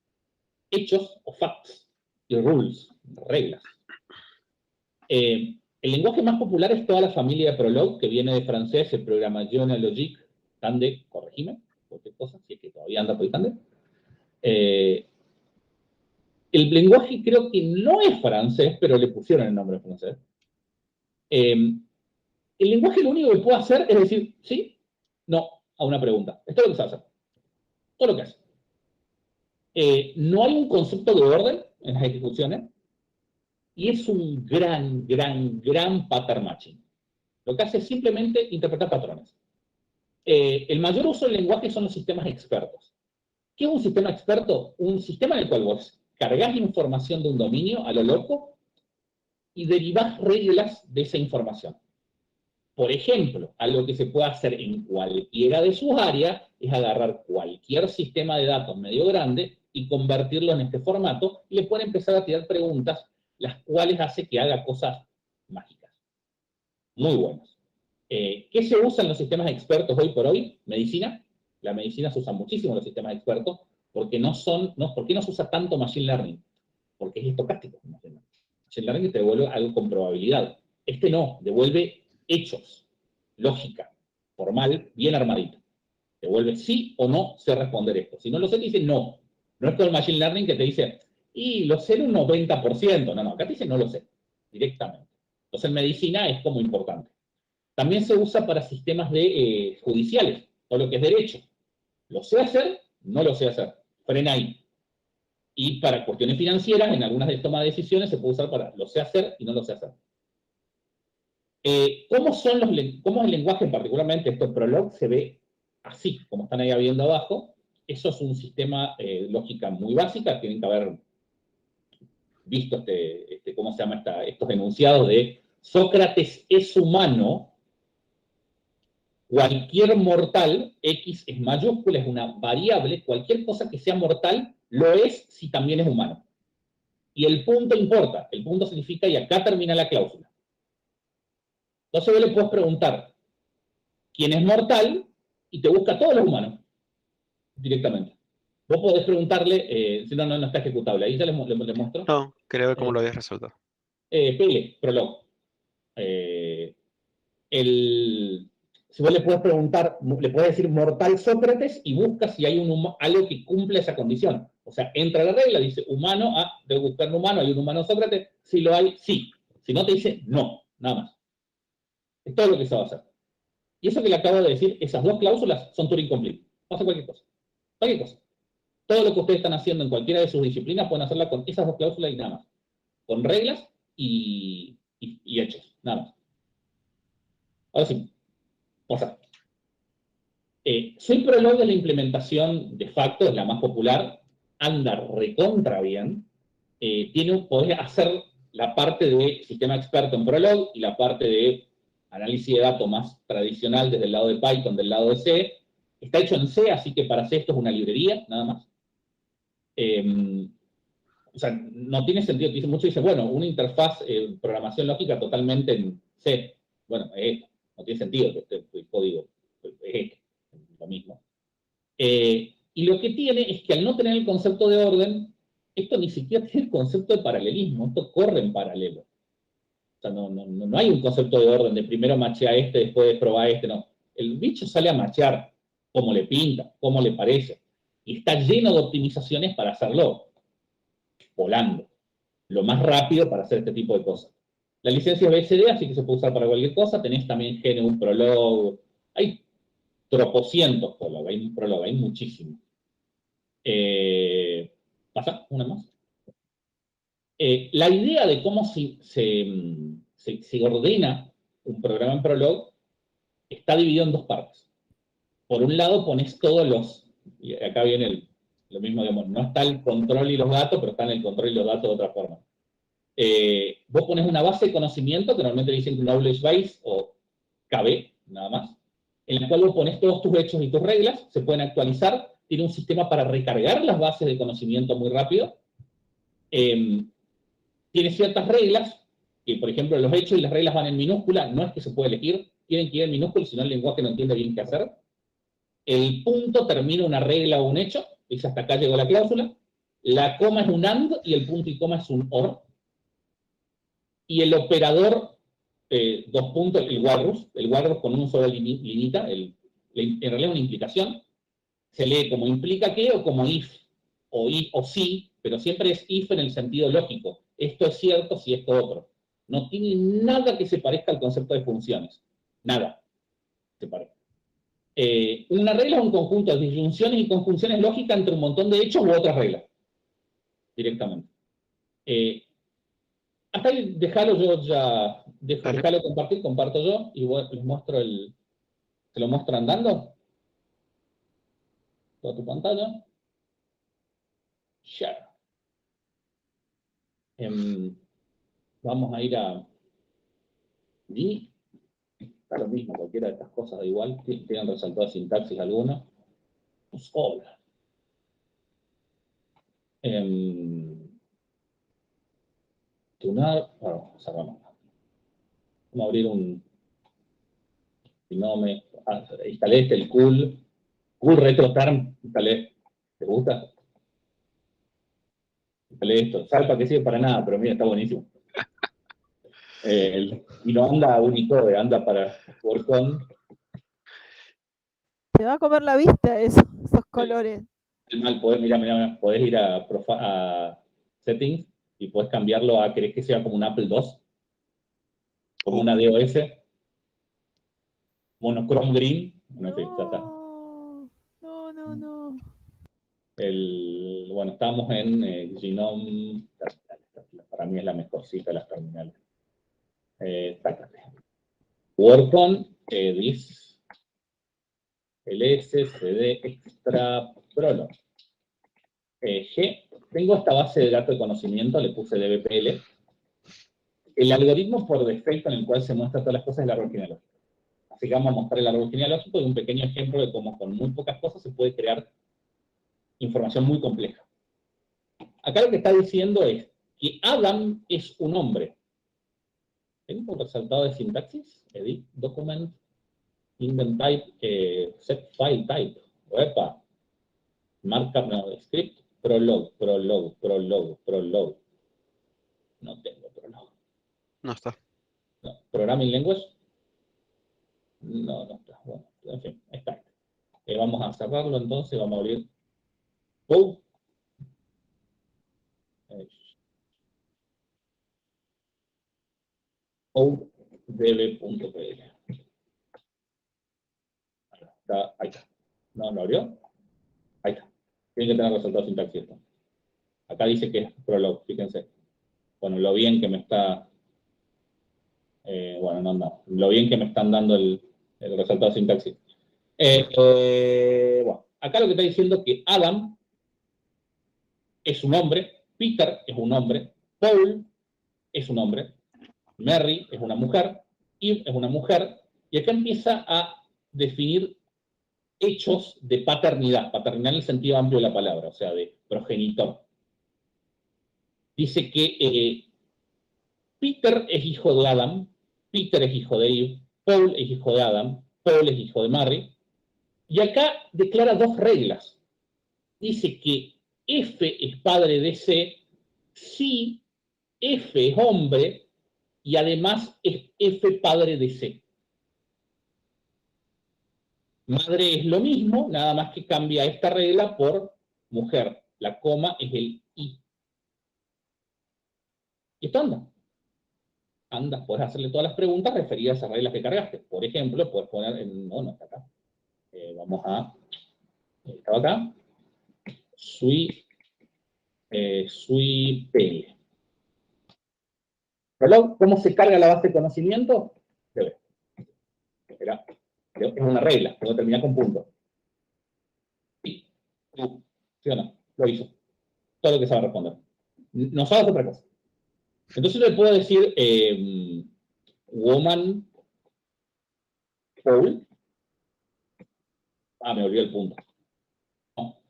Hechos o facts y rules, reglas. El lenguaje más popular es toda la familia de Prolog, que viene de francés, el programa Logic, Cande, corregime, cualquier cosa, si es que todavía anda por el Cande. El lenguaje creo que no es francés, pero le pusieron el nombre francés. El lenguaje lo único que puede hacer es decir sí, no, a una pregunta. Esto es lo que se hace. Todo lo que hace. No hay un concepto de orden en las ejecuciones y es un gran pattern matching. Lo que hace es simplemente interpretar patrones. El mayor uso del lenguaje son los sistemas expertos. ¿Qué es un sistema experto? Un sistema en el cual vos cargas información de un dominio a lo loco y derivás reglas de esa información. Por ejemplo, algo que se puede hacer en cualquiera de sus áreas es agarrar cualquier sistema de datos medio grande y convertirlo en este formato y le pueden empezar a tirar preguntas, las cuales hace que haga cosas mágicas. Muy buenas. ¿Qué se usa en los sistemas expertos hoy por hoy? Medicina. La medicina se usa muchísimo en los sistemas expertos porque ¿por qué no se usa tanto Machine Learning? Porque es estocástico. Machine Learning te devuelve algo con probabilidad. Este no, devuelve hechos, lógica, formal, bien armadita. Te vuelve sí o no sé responder esto. Si no lo sé, te dice no. No es como el Machine Learning que te dice, y lo sé en un 90%. No, acá te dice no lo sé, directamente. Entonces en medicina es como importante. También se usa para sistemas judiciales, todo lo que es derecho. ¿Lo sé hacer? No lo sé hacer. Frena ahí. Y para cuestiones financieras, en algunas de tomas de decisiones, se puede usar para lo sé hacer y no lo sé hacer. ¿Cómo es el lenguaje, particularmente esto en Prolog? Se ve así, como están ahí viendo abajo. Eso es un sistema lógica muy básica. Tienen que haber visto ¿cómo se llama? Estos enunciados de Sócrates es humano. Cualquier mortal, X es mayúscula, es una variable, cualquier cosa que sea mortal, lo es si también es humano. Y el punto importa, el punto significa, y acá termina la cláusula. Entonces vos le puedes preguntar, ¿quién es mortal? Y te busca todos los humanos, directamente. Vos podés preguntarle, si no está ejecutable, ahí ya le muestro. No, quería ver cómo lo habías resuelto. Pele, Prolog. Si vos le puedes preguntar, le puedes decir mortal Sócrates y busca si hay algo que cumple esa condición. O sea, entra la regla, dice humano, debe buscar un humano, hay un humano Sócrates, si lo hay, sí. Si no, te dice no, nada más. Es todo lo que se va a hacer. Y eso que le acabo de decir, esas dos cláusulas son Turing Complete. Pasa cualquier cosa. Cualquier cosa. Todo lo que ustedes están haciendo en cualquiera de sus disciplinas pueden hacerla con esas dos cláusulas y nada más. Con reglas y hechos, nada más. Ahora sí. Pasa. Soy Prolog de la implementación de facto, es la más popular, anda recontra bien. Podés hacer la parte de sistema experto en Prolog y la parte de análisis de datos más tradicional desde el lado de Python, del lado de C. Está hecho en C, así que para C esto es una librería, nada más. O sea, no tiene sentido. Muchos dicen, bueno, una interfaz programación lógica totalmente en C. Bueno, no tiene sentido que este código es lo mismo. Y lo que tiene es que al no tener el concepto de orden, esto ni siquiera tiene el concepto de paralelismo, esto corre en paralelo. O sea, no hay un concepto de orden de primero machea este, después probar este, no. El bicho sale a machear como le pinta, como le parece. Y está lleno de optimizaciones para hacerlo volando. Lo más rápido para hacer este tipo de cosas. La licencia es BSD, así que se puede usar para cualquier cosa. Tenés también GNU Prolog. Hay tropocientos Prolog, hay muchísimos. ¿Pasa? Una más. La idea de cómo se ordena un programa en Prolog está dividido en dos partes. Por un lado pones todos los, y acá viene lo mismo, digamos, no está el control y los datos, pero están el control y los datos de otra forma. Vos pones una base de conocimiento, que normalmente dicen Knowledge Base o KB, nada más, en la cual vos pones todos tus hechos y tus reglas, se pueden actualizar, tiene un sistema para recargar las bases de conocimiento muy rápido, tiene ciertas reglas, que por ejemplo los hechos y las reglas van en minúscula, no es que se puede elegir, tienen que ir en minúscula, si no el lenguaje no entiende bien qué hacer. El punto termina una regla o un hecho, dice hasta acá llegó la cláusula, la coma es un AND y el punto y coma es un OR, y el operador, dos puntos, el walrus con un solo linita, en realidad es una implicación, se lee como implica que o como if, o sí, pero siempre es if en el sentido lógico. Esto es cierto si esto otro. No tiene nada que se parezca al concepto de funciones. Nada se parece. Una regla es un conjunto de disyunciones y conjunciones lógicas entre un montón de hechos u otras reglas. Directamente. Hasta ahí dejalo yo ya. Dejalo compartir, comparto yo y les muestro ¿se lo muestro andando? Toda tu pantalla. Share. Vamos a ir a y está lo mismo, cualquiera de estas cosas da igual, tienen resaltado sintaxis alguna. Pues hola. Tunar, bueno, cerramos. Vamos a abrir un binomio. Instalé el cool retroterm, instalé. ¿Te gusta? Instalé esto. ¿Sabes para qué sirve? Para nada, pero mira, está buenísimo. Y no anda Unicode, anda para WordCon. Te va a comer la vista esos colores. Mal, podés ir a Settings y podés cambiarlo a, ¿querés que sea como un Apple II? Como una DOS. Monochrome Green. No, ya está. No. Bueno, estamos en Genome. Para mí es la mejorcita de las terminales. WordCon, this, ls, cd, extra, prolog. G, tengo esta base de datos de conocimiento, le puse dbpl. El algoritmo por defecto en el cual se muestra todas las cosas es el árbol genealógico. Así que vamos a mostrar el árbol genealógico y un pequeño ejemplo de cómo con muy pocas cosas se puede crear información muy compleja. Acá lo que está diciendo es que Adam es un hombre. ¿Tengo un resaltado de sintaxis? Edit, document, indent type, set file type. Oepa. Markup, no, script, prolog. No tengo prolog. No está. No. Programming language. No está. Bueno, en fin, está. Vamos a cerrarlo entonces, vamos a abrir Go. Codedb.pl. Ahí está. ¿No lo abrió? Ahí está. Tiene que tener resultados sintaxis. Acá dice que es prolog, fíjense. Bueno, lo bien que me está... lo bien que me están dando el resultado sintaxis. Bueno, acá lo que está diciendo es que Adam es un hombre, Peter es un hombre, Paul es un hombre, Mary es una mujer, Eve es una mujer, y acá empieza a definir hechos de paternidad en el sentido amplio de la palabra, o sea, de progenitor. Dice que Peter es hijo de Adam, Peter es hijo de Eve, Paul es hijo de Adam, Paul es hijo de Mary, y acá declara dos reglas. Dice que F es padre de C si F es hombre y además es F padre de C. Madre es lo mismo, nada más que cambia esta regla por mujer. La coma es el I. Y esto anda. Anda, puedes hacerle todas las preguntas referidas a esas reglas que cargaste. Por ejemplo, puedes poner no está acá. Vamos a... Estaba acá. SwiPL. Prolog, ¿cómo se carga la base de conocimiento? Espera, es una regla, tengo que terminar con punto. Sí, ¿sí o no? Lo hizo. Todo lo que sabe responder. No sabes otra cosa. Entonces le puedo decir woman Paul. Me olvidé el punto. No.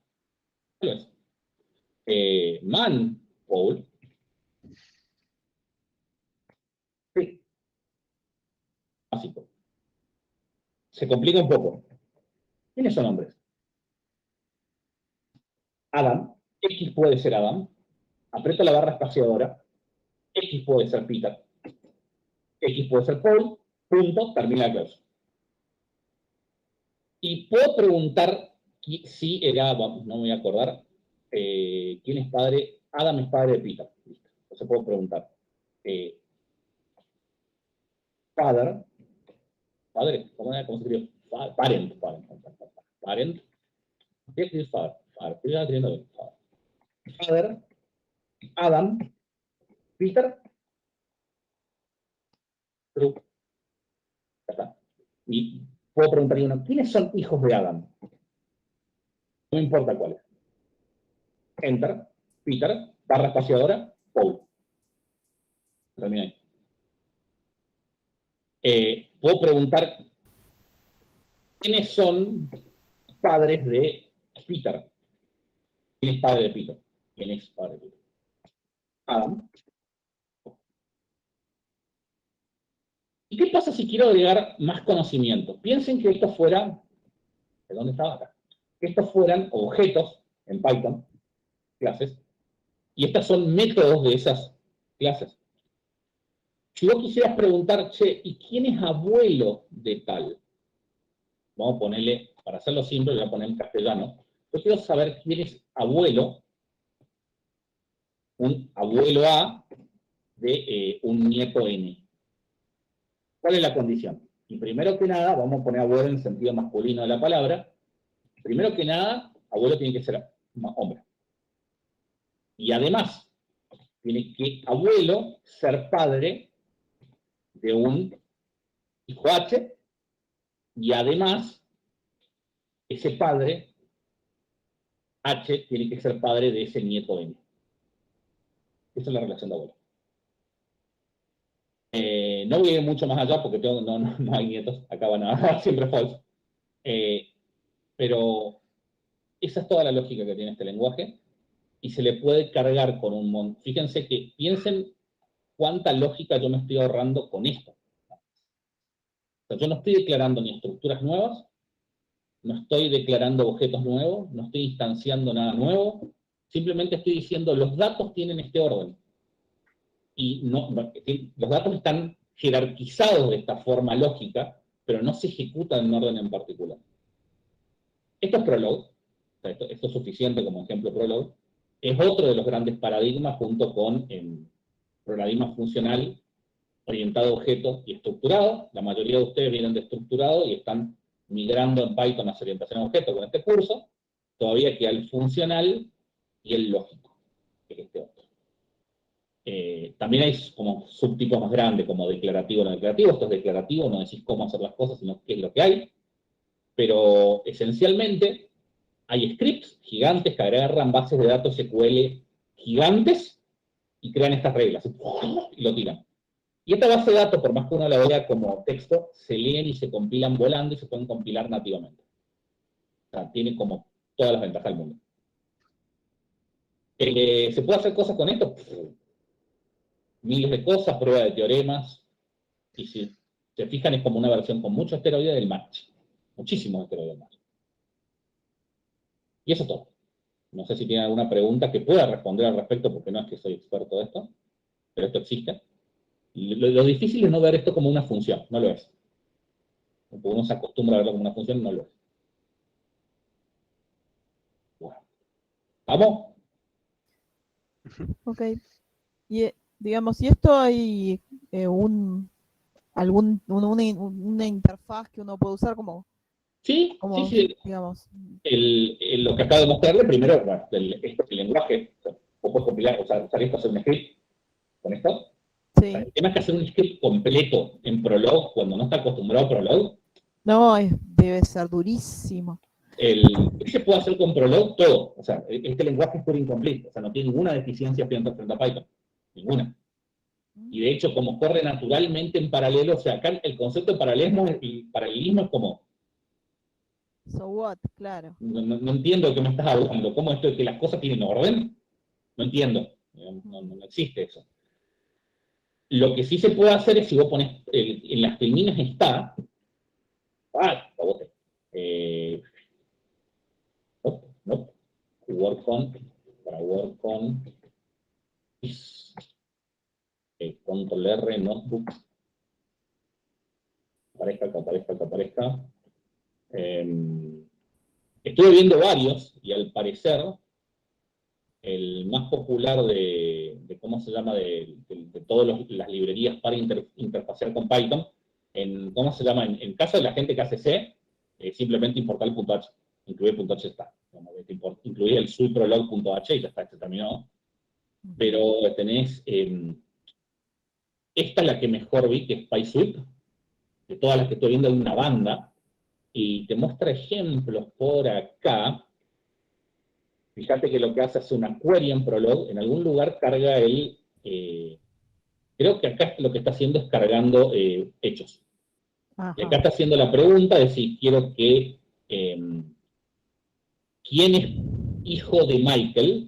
¿Qué es? Man Paul. Sí. Básico. Se complica un poco. ¿Quiénes son hombres? Adam. X puede ser Adam. Aprieto la barra espaciadora. X puede ser Peter. X puede ser Paul. Punto. Termina la clase. Y puedo preguntar si era, no me voy a acordar, quién es padre. Adam es padre de Peter. Entonces puedo preguntar. Padre, ¿cómo se escribe? Parent. ¿Qué es father? Father, Adam, Peter, true. Ya está. Y puedo preguntarle uno, ¿quiénes son hijos de Adam? No importa cuáles. Enter, Peter, barra espaciadora, Paul. Termina ahí. Puedo preguntar ¿quiénes son padres de Peter? ¿Quién es padre de Peter? ¿Quién es padre de Peter? Adam. ¿Y qué pasa si quiero agregar más conocimiento? Piensen que esto fuera, ¿de dónde estaba acá? Que estos fueran objetos en Python, clases, y estas son métodos de esas clases. Si vos quisieras preguntar, che, ¿y quién es abuelo de tal? Vamos a ponerle, para hacerlo simple, le voy a poner en castellano. Yo quiero saber quién es abuelo, un abuelo A de un nieto N. ¿Cuál es la condición? Y primero que nada, vamos a poner abuelo en el sentido masculino de la palabra. Primero que nada, abuelo tiene que ser hombre. Y además, tiene que abuelo ser padre de un hijo H, y además, ese padre H tiene que ser padre de ese nieto N. Esa es la relación de abuelo. No voy a ir mucho más allá porque no hay nietos, acá van a dar siempre falso. Pero esa es toda la lógica que tiene este lenguaje y se le puede cargar con un montón. Fíjense que piensen cuánta lógica yo me estoy ahorrando con esto. O sea, yo no estoy declarando ni estructuras nuevas, no estoy declarando objetos nuevos, no estoy instanciando nada nuevo, simplemente estoy diciendo los datos tienen este orden. Y los datos están jerarquizados de esta forma lógica, pero no se ejecutan en orden en particular. Esto es Prolog, esto es suficiente como ejemplo Prolog, es otro de los grandes paradigmas junto con el paradigma funcional orientado a objetos y estructurado. La mayoría de ustedes vienen de estructurado y están migrando en Python hacia orientación a objetos con este curso. Todavía queda el funcional y el lógico, que es este otro. También hay como subtipos más grandes, como declarativo o no declarativo. Esto es declarativo, no decís cómo hacer las cosas, sino qué es lo que hay. Pero esencialmente hay scripts gigantes que agarran bases de datos SQL gigantes y crean estas reglas. Y lo tiran. Y esta base de datos, por más que uno la vea como texto, se leen y se compilan volando y se pueden compilar nativamente. O sea, tiene como todas las ventajas del mundo. ¿Se puede hacer cosas con esto? Miles de cosas, prueba de teoremas. Y si se fijan, es como una versión con mucho esteroide del match. Muchísimos esteroides del match. Y eso es todo. No sé si tienen alguna pregunta que pueda responder al respecto, porque no es que soy experto de esto, pero esto existe. Y lo difícil es no ver esto como una función, no lo es. Porque uno se acostumbra a verlo como una función, no lo es. Bueno. ¿Vamos? Ok. Y digamos, si esto hay una interfaz que uno puede usar como Sí, Como, sí. digamos. Lo que acabo de mostrarle, primero, bueno, el lenguaje, o sea, vos puedes compilar, o sea, usar esto, hacer un script con esto. Sí. El tema es que hacer un script completo en Prolog, cuando no está acostumbrado a Prolog, No, debe ser durísimo. se puede hacer con Prolog todo. O sea, este lenguaje es puro incomplete, o sea, no tiene ninguna deficiencia frente a Python. Ninguna. Y de hecho, como corre naturalmente en paralelo, o sea, acá el concepto de paralelismo es como, So what, claro. no entiendo de qué me estás hablando, ¿cómo esto de que las cosas tienen orden? No entiendo, no existe eso. Lo que sí se puede hacer es si vos pones en las terminas está, no, work on, para work on, control R, notebook, que aparezca. Estuve viendo varios y al parecer el más popular de ¿cómo se llama? De todas las librerías para interfacear con Python, ¿cómo se llama? En caso de la gente que hace C, simplemente importar el .h, incluir .h está. Incluir el suiprolog.h y ya está, se terminó. Pero tenés, esta es la que mejor vi, que es PySweep. De todas las que estoy viendo hay una banda, y te muestra ejemplos por acá. Fíjate que lo que hace es una query en Prolog, en algún lugar carga creo que acá lo que está haciendo es cargando hechos. Ajá. Y acá está haciendo la pregunta de si quiero que, ¿quién es hijo de Michael?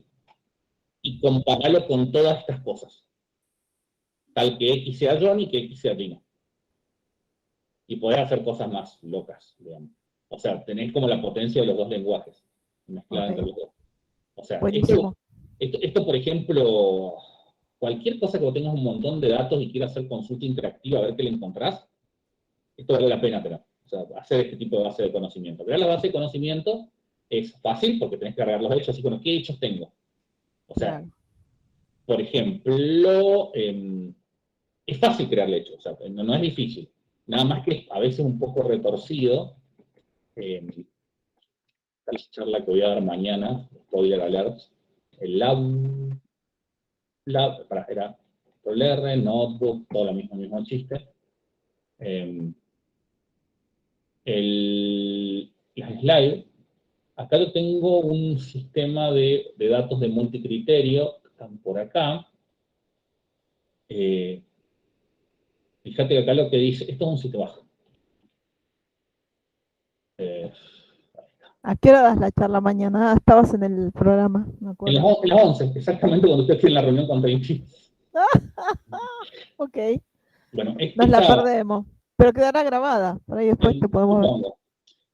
Y compararlo con todas estas cosas. Tal que X sea John y que X sea Gina. Y podés hacer cosas más locas, digamos. O sea, tenés como la potencia de los dos lenguajes mezclada entre los dos. O sea, Buenísimo. esto, por ejemplo, cualquier cosa que vos tengas un montón de datos y quieras hacer consulta interactiva a ver qué le encontrás, esto vale la pena, pero, o sea, hacer este tipo de base de conocimiento. Crear la base de conocimiento es fácil porque tenés que cargar los hechos, así como, ¿qué hechos tengo? O sea, Claro. por ejemplo, es fácil crearle hechos, o sea, no es difícil. Nada más que a veces un poco retorcido. La charla que voy a dar mañana, voy a leer el era R, notebook, todo el mismo chiste. Las slides, acá yo tengo un sistema de datos de multicriterio, que están por acá. Fíjate que acá lo que dice, esto es un sitio bajo. ¿A qué hora das la charla mañana? Ah, estabas en el programa, me En acuerdo. las 11, exactamente cuando estoy aquí en la reunión con Taichi. Ok, Bueno, nos la perdemos, pero quedará grabada, por ahí después te podemos ver. supongo.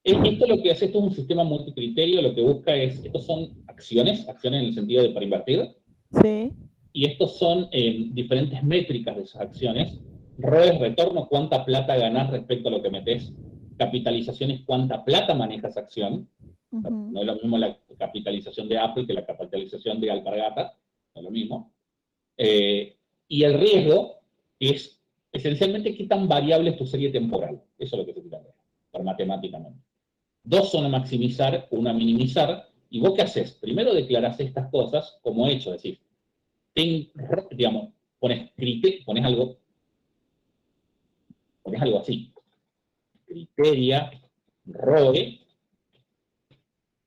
Esto lo que hace, esto es un sistema multicriterio, lo que busca es, estos son acciones en el sentido de para invertir, Sí. y estos son diferentes métricas de esas acciones. ROE, retorno, cuánta plata ganás respecto a lo que metés. Capitalización es cuánta plata maneja esa acción. No es lo mismo la capitalización de Apple que la capitalización de Alpargatas, no es lo mismo. Y el riesgo es esencialmente qué tan variable es tu serie temporal. Eso es lo que se quiere ver, por matemáticamente. Dos son a maximizar, una a minimizar, y vos qué haces? Primero declarás estas cosas como hecho, es decir, digamos, pones algo así, criteria, ROE,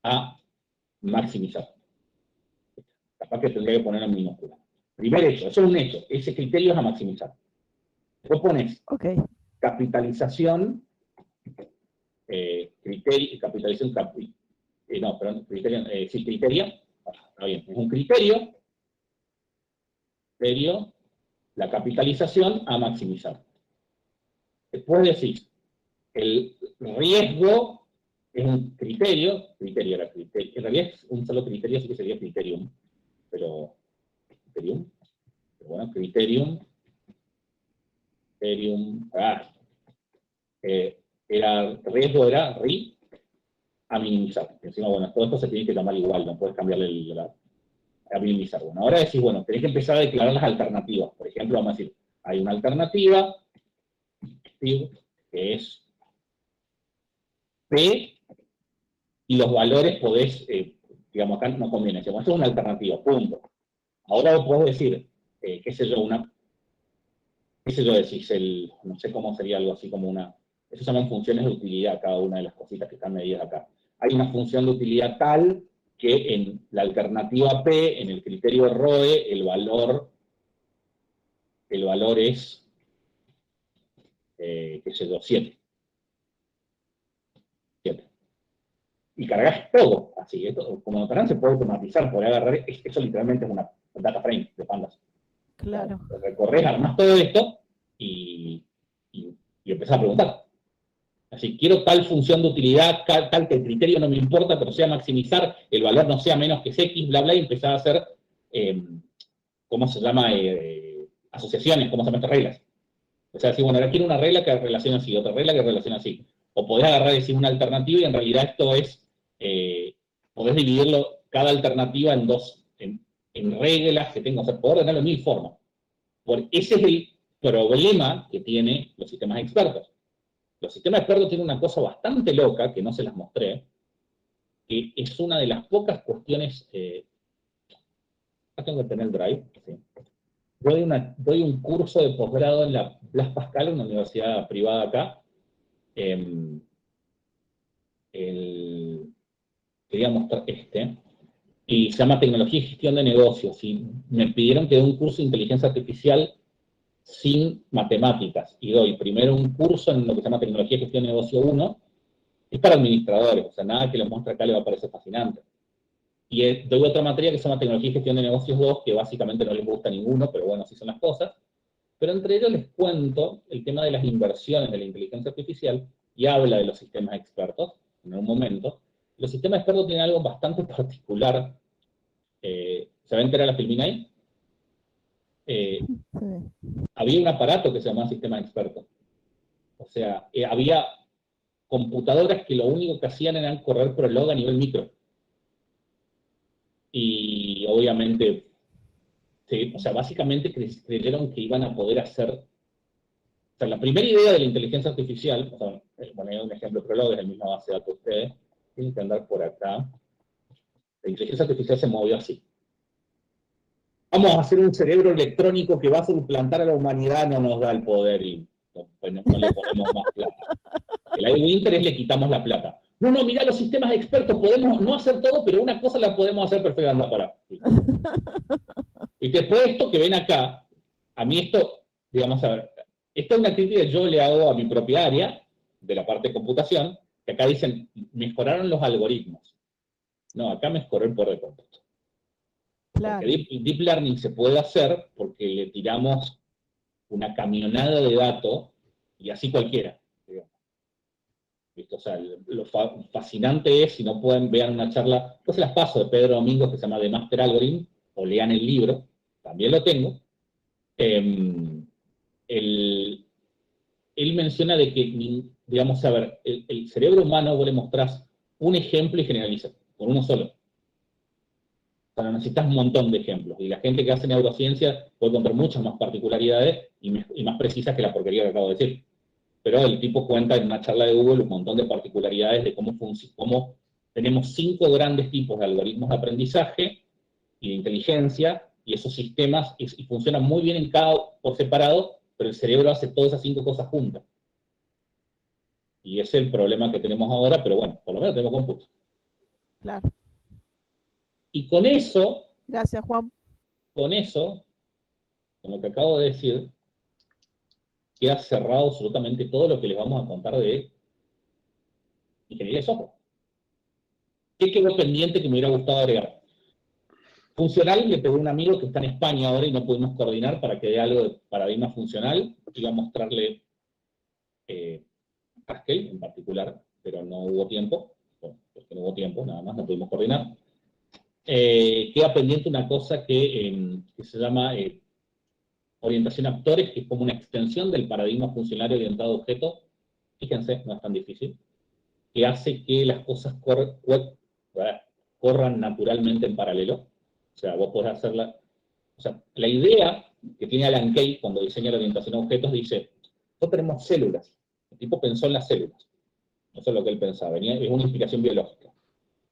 a maximizar. Capaz que tendría que poner en minúscula. Primer hecho, eso es un hecho, ese criterio es a maximizar. Después pones capitalización, criteria, está bien, es un criterio, la capitalización a maximizar. Después decís, el riesgo es un criterio, en realidad es un solo criterio, así que sería criterium, pero bueno, criterium, riesgo era RI a minimizar. Encima, bueno, todo esto se tiene que llamar igual, no puedes cambiarle a minimizar. Bueno, ahora decís, bueno, tenés que empezar a declarar las alternativas. Por ejemplo, vamos a decir, hay una alternativa que es P y los valores podés, digamos, acá no conviene, digamos, esto es una alternativa, punto. Ahora vos podés decir, qué sé yo, decís, no sé cómo sería algo así como eso se llaman funciones de utilidad, cada una de las cositas que están medidas acá. Hay una función de utilidad tal que en la alternativa P, en el criterio ROE, el valor es, qué sé yo, 7. Y cargas todo, así, esto, como notarán, se puede automatizar, podés agarrar, eso literalmente es una data frame de Pandas. Claro. Recorres, armas todo esto y empezás a preguntar. Así, quiero tal función de utilidad, tal que el criterio no me importa, pero sea maximizar, el valor no sea menos que X, bla, bla, y empezar a hacer, ¿cómo se llama? Asociaciones, ¿cómo se llaman estas reglas? O sea, si bueno, ahora quiero una regla que relaciona así, otra regla que relaciona así. O podés agarrar y decir una alternativa y en realidad esto es, podés dividirlo, cada alternativa en dos, en reglas que tengo, o sea, poder ordenarlo de 1000 formas. Ese es el problema que tienen los sistemas expertos. Los sistemas expertos tienen una cosa bastante loca, que no se las mostré, que es una de las pocas cuestiones, acá tengo que tener el drive, ¿sí? Doy un curso de posgrado en la Blas Pascal, una universidad privada acá. Quería mostrar y se llama Tecnología y Gestión de Negocios, y me pidieron que dé un curso de inteligencia artificial sin matemáticas, y doy primero un curso en lo que se llama Tecnología y Gestión de Negocio 1, es para administradores, o sea, nada que les muestre acá les va a parecer fascinante. Y doy otra materia que se llama Tecnología y Gestión de Negocios 2, que básicamente no les gusta ninguno, pero bueno, así son las cosas. Pero entre ellos les cuento el tema de las inversiones de la inteligencia artificial, y habla de los sistemas expertos, en un momento. Los sistemas expertos tienen algo bastante particular. ¿Se va a enterar la filmina ahí? Sí. Había un aparato que se llamaba sistema experto. O sea, había computadoras que lo único que hacían era correr Prolog a nivel micro. Y obviamente, sí, o sea, básicamente creyeron que iban a poder hacer. O sea, la primera idea de la inteligencia artificial, o sea, bueno, hay un ejemplo Prolog, es el mismo base de datos de ustedes, tienen que andar por acá. La inteligencia artificial se movió así. Vamos a hacer un cerebro electrónico que va a suplantar a la humanidad, no nos da el poder y no le ponemos más plata. El Ivy Winter es le quitamos la plata. No, mirá, los sistemas expertos podemos no hacer todo, pero una cosa la podemos hacer perfecta, anda para. Y después esto que ven acá, a mí esto, digamos, a ver, esta es una crítica que yo le hago a mi propia área, de la parte de computación, que acá dicen, mejoraron los algoritmos. No, acá mejoró el poder de cómputo. Claro. Porque deep Learning se puede hacer porque le tiramos una camionada de datos y así cualquiera. Digamos. ¿Listo? O sea, lo fascinante es, si no pueden, vean una charla, pues se las paso de Pedro Domingos que se llama The Master Algorithm, o lean el libro, también lo tengo. Él menciona de que, digamos, a ver, el cerebro humano, vos le mostrás un ejemplo y generaliza, con uno solo. O sea, necesitas un montón de ejemplos. Y la gente que hace neurociencia puede encontrar muchas más particularidades y más precisas que la porquería que acabo de decir. Pero el tipo cuenta en una charla de Google un montón de particularidades de cómo tenemos 5 grandes tipos de algoritmos de aprendizaje y de inteligencia, y esos sistemas y funcionan muy bien en cada por separado, pero el cerebro hace todas esas 5 cosas juntas. Y ese es el problema que tenemos ahora, pero bueno, por lo menos tenemos cómputo. Claro. Y con eso, Gracias, Juan. con lo que acabo de decir, queda cerrado absolutamente todo lo que les vamos a contar de ingeniería de software. ¿Qué quedó pendiente que me hubiera gustado agregar? Funcional, le pedí a un amigo que está en España ahora y no pudimos coordinar para que dé algo de paradigma funcional. Iba a mostrarle Haskell en particular, pero no hubo tiempo. Bueno, porque no hubo tiempo, nada más, no pudimos coordinar. Queda pendiente una cosa que se llama orientación a actores, que es como una extensión del paradigma funcional orientado a objetos. Fíjense, no es tan difícil. Que hace que las cosas corran naturalmente en paralelo. O sea, vos podés hacerla. O sea, la idea que tiene Alan Kay cuando diseña la orientación a objetos dice: nosotros tenemos células. El tipo pensó en las células. Eso es lo que él pensaba, es una explicación biológica.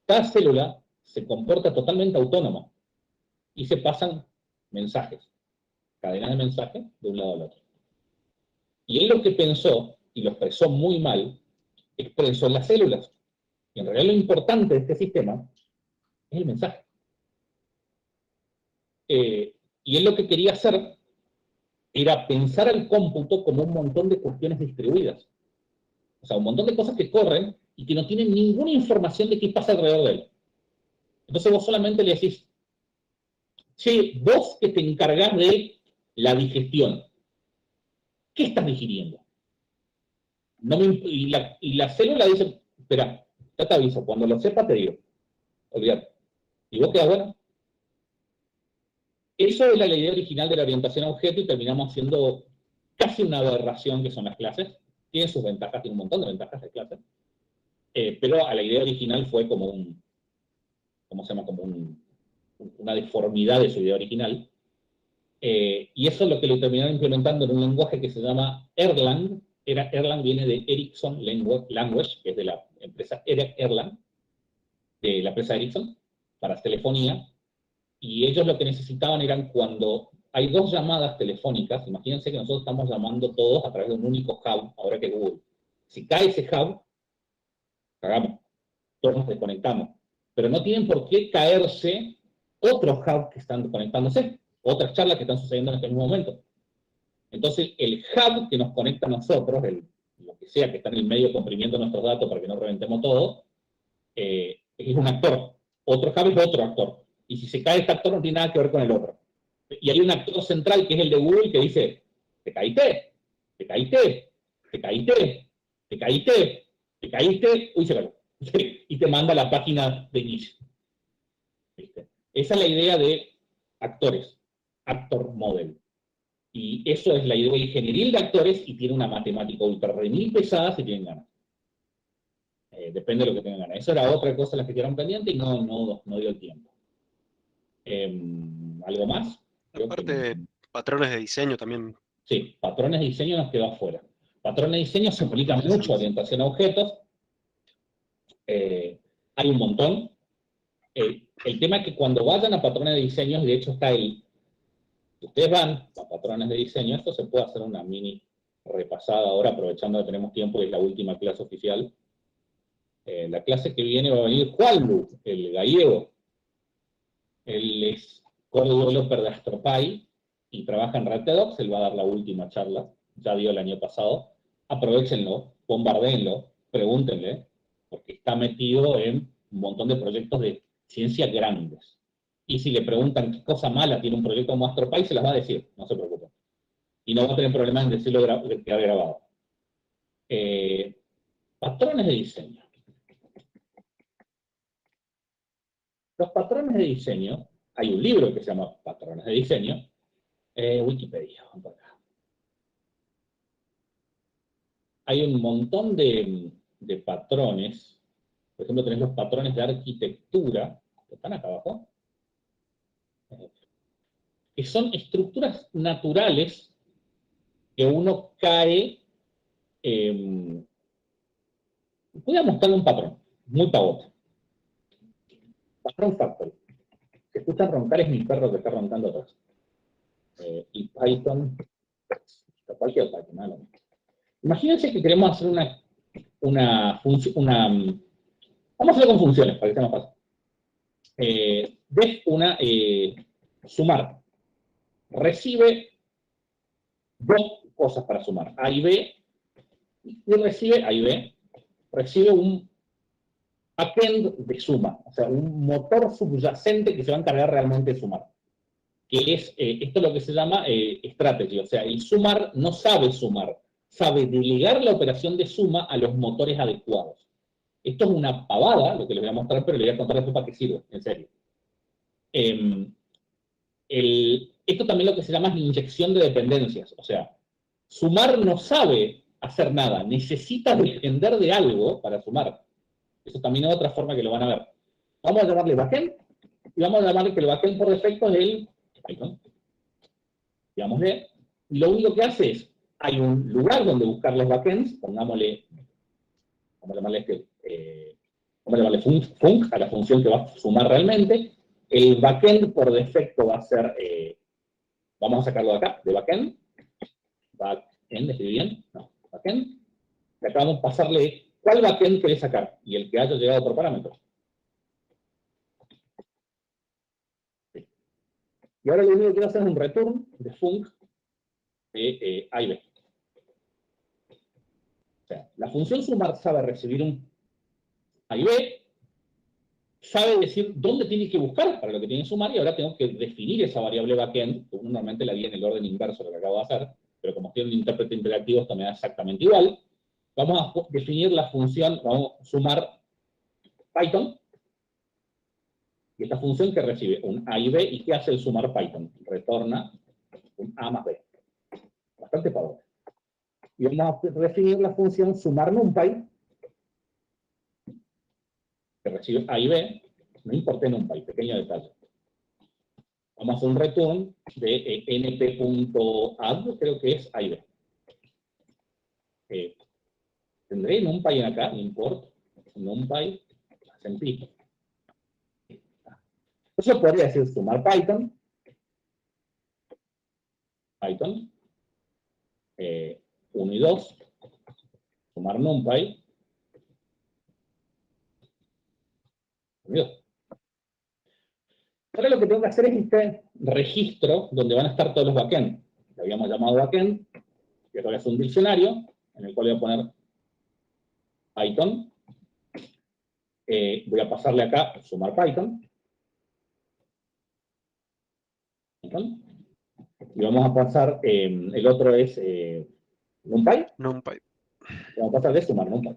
Cada célula se comporta totalmente autónoma y se pasan mensajes, cadenas de mensajes de un lado al otro. Y él lo que pensó, y lo expresó muy mal, expresó en las células. Y en realidad lo importante de este sistema es el mensaje. Y él lo que quería hacer era pensar al cómputo como un montón de cuestiones distribuidas. O sea, un montón de cosas que corren y que no tienen ninguna información de qué pasa alrededor de él. Entonces vos solamente le decís, che, vos que te encargás de la digestión, ¿qué estás digiriendo? Y la célula dice, espera, ya te aviso, cuando lo sepa te digo. Olvídate. ¿Y vos quedás bueno? Eso es la idea original de la orientación a objeto y terminamos haciendo casi una aberración que son las clases. Tiene sus ventajas, tiene un montón de ventajas de clases. Pero a la idea original fue como ¿cómo se llama? Una deformidad de su idea original. Y eso es lo que lo terminaron implementando en un lenguaje que se llama Erlang. Erlang viene de Ericsson Language, que es de la empresa Erlang, de la empresa Ericsson, para telefonía. Y ellos lo que necesitaban eran cuando hay dos llamadas telefónicas, imagínense que nosotros estamos llamando todos a través de un único hub, ahora que es Google. Si cae ese hub, cagamos, todos nos desconectamos. Pero no tienen por qué caerse otros hubs que están conectándose, otras charlas que están sucediendo en este mismo momento. Entonces, el hub que nos conecta a nosotros, lo que sea que está en el medio comprimiendo nuestros datos para que no reventemos todo, es un actor. Otro hub es otro actor. Y si se cae este actor no tiene nada que ver con el otro. Y hay un actor central que es el de Google que dice, te caíste, te caíste, te caíste, te caíste, te caíste, uy, se cayó. Y te manda a la página de inicio. ¿Viste? Esa es la idea de actores, actor model. Y eso es la idea ingenieril de actores y tiene una matemática ultra remil pesada si tienen ganas. Depende de lo que tengan ganas. Eso era otra cosa la que quedaron pendiente y no dio el tiempo. ¿Algo más? Aparte, patrones de diseño también. Sí, patrones de diseño nos quedó afuera. Patrones de diseño se aplica mucho a orientación a objetos. Hay un montón. El tema es que cuando vayan a patrones de diseño, de hecho está si ustedes van a patrones de diseño, esto se puede hacer una mini repasada ahora, aprovechando que tenemos tiempo y es la última clase oficial. La clase que viene va a venir Juanlu, el gallego. Él es core developer de AstroPy y trabaja en RTDocs, él va a dar la última charla, ya dio el año pasado. Aprovechenlo, bombardéenlo, pregúntenle, porque está metido en un montón de proyectos de ciencia grandes. Y si le preguntan qué cosa mala tiene un proyecto como AstroPy, se las va a decir, no se preocupen. Y no va a tener problemas en decirlo que ha grabado. Patrones de diseño. Los patrones de diseño, hay un libro que se llama Patrones de diseño, Wikipedia, vamos por acá. Hay un montón de patrones, por ejemplo tenés los patrones de arquitectura, que están acá abajo, que son estructuras naturales que uno cae, voy a mostrarle un patrón, muy pavote. Patrón Factory. Se escuchan roncar, es mi perro que está roncando atrás. Y Python, cualquier Python, nada. Imagínense que queremos hacer una función, vamos a hacerlo con funciones, para que sea más fácil. Ves sumar. Recibe dos cosas para sumar, A y B, y recibe, A y B, recibe un backend de suma, o sea, un motor subyacente que se va a encargar realmente de sumar. Que es, esto es lo que se llama strategy, o sea, el sumar no sabe sumar, sabe delegar la operación de suma a los motores adecuados. Esto es una pavada, lo que les voy a mostrar, pero les voy a contar después para qué sirve, en serio. Esto también lo que se llama es la inyección de dependencias, o sea, sumar no sabe hacer nada, necesita depender de algo para sumar. Eso también es otra forma que lo van a ver. Vamos a llamarle backend, y vamos a llamarle que el backend por defecto es el Python. Digámosle, y lo único que hace es, hay un lugar donde buscar los backends, pongámosle vamos a llamarle func a la función que va a sumar realmente. El backend por defecto va a ser, vamos a sacarlo de acá, de backend. Backend, ¿escribí bien? No, backend. Y acá vamos a pasarle cuál backend querés sacar y el que haya llegado por parámetros. Sí. Y ahora lo único que quiero hacer es un return de func de A y B. O sea, la función sumar sabe recibir un A y B, sabe decir dónde tiene que buscar para lo que tiene que sumar, y ahora tengo que definir esa variable backend, que uno normalmente la vi en el orden inverso de lo que acabo de hacer, pero como tiene un intérprete interactivo, esto me da exactamente igual. Vamos a definir la función, vamos a sumar Python, y esta función que recibe un A y B, ¿y qué hace el sumar Python? Retorna un A más B. Bastante pobre. Y vamos a definir la función sumar NumPy, que recibe A y B, no importa NumPy, pequeño detalle. Vamos a hacer un return de np.add, creo que es A y B. Tendré NumPy en acá, import NumPy, sentí. Eso podría decir sumar Python, 1 y 2, sumar NumPy, 1 y 2. Ahora lo que tengo que hacer es este registro donde van a estar todos los backend. Lo habíamos llamado backend, y ahora voy a hacer un diccionario en el cual voy a poner Python. Voy a pasarle acá sumar Python. Y vamos a pasar, el otro es NumPy. NumPy. Vamos a pasar de sumar NumPy.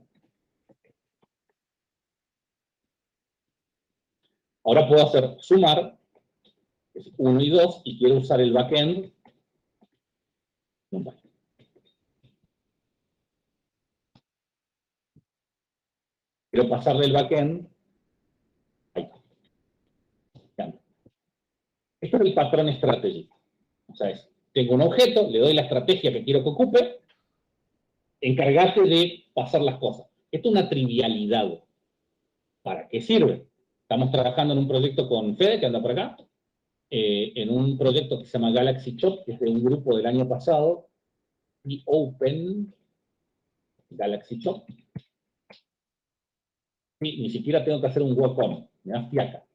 Ahora puedo hacer sumar, es 1 y 2, y quiero usar el backend NumPy. Quiero pasarle el backend Python. Esto es el patrón strategy. O sea, tengo un objeto, le doy la estrategia que quiero que ocupe, encargate de pasar las cosas. Esto es una trivialidad. ¿Para qué sirve? Estamos trabajando en un proyecto con Fede, que anda por acá, en un proyecto que se llama Galaxy Shop, que es de un grupo del año pasado, y Open Galaxy Shop. Sí, ni siquiera tengo que hacer un walk-on, me da fiaca.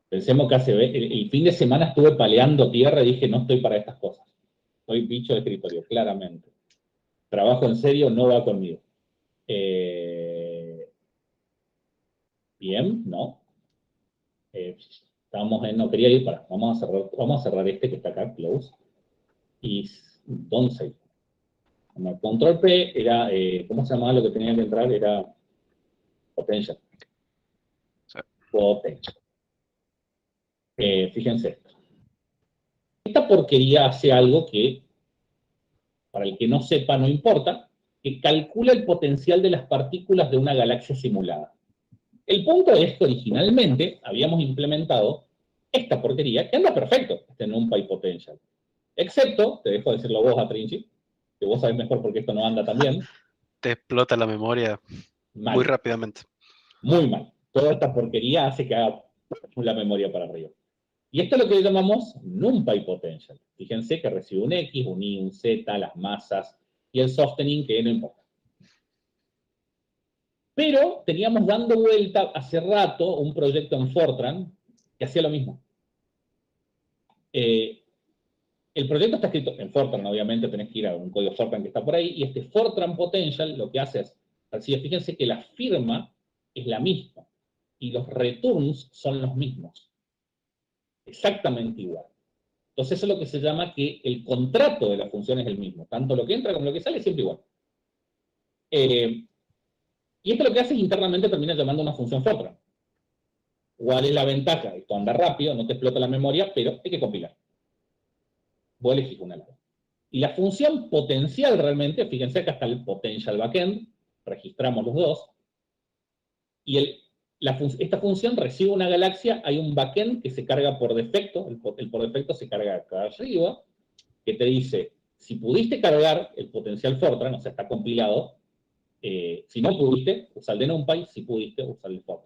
Pensemos que el fin de semana estuve paleando tierra y dije, no estoy para estas cosas. Soy bicho de escritorio, claramente. Trabajo en serio, no va conmigo. Bien, ¿no? No quería ir para. Vamos a cerrar este que está acá, close. Y don't save. Control P era, ¿cómo se llamaba lo que tenía que entrar? Era potential. Sí. Potential. Fíjense esto. Esta porquería hace algo que, para el que no sepa, no importa, que calcula el potencial de las partículas de una galaxia simulada. El punto es que originalmente habíamos implementado esta porquería que anda perfecto, este NumPy Potential. Excepto, te dejo decirlo vos, Atrinchi, que vos sabés mejor porque esto no anda tan bien. Te explota la memoria Mal. muy rápidamente. Muy mal. Toda esta porquería hace que haga la memoria para arriba. Y esto es lo que llamamos NumPy Potential. Fíjense que recibe un X, un Y, un Z, las masas y el softening, que no importa. Pero teníamos dando vuelta hace rato un proyecto en Fortran que hacía lo mismo. El proyecto está escrito en Fortran, obviamente tenés que ir a un código Fortran que está por ahí, y este Fortran Potential lo que hace es, fíjense que la firma es la misma, y los returns son los mismos. Exactamente igual. Entonces eso es lo que se llama que el contrato de la función es el mismo. Tanto lo que entra como lo que sale es siempre igual. Y esto lo que hace es internamente termina llamando una función Fortran. ¿Cuál es la ventaja? Esto anda rápido, no te explota la memoria, pero hay que compilar. Vos elegís una lado. Y la función potencial realmente, fíjense acá está el potential backend, registramos los dos, y esta función recibe una galaxia, hay un backend que se carga por defecto, el por defecto se carga acá arriba, que te dice, si pudiste cargar el potencial Fortran, o sea, está compilado, Si no pudiste, usa el de NumPy, si pudiste, usa el de for.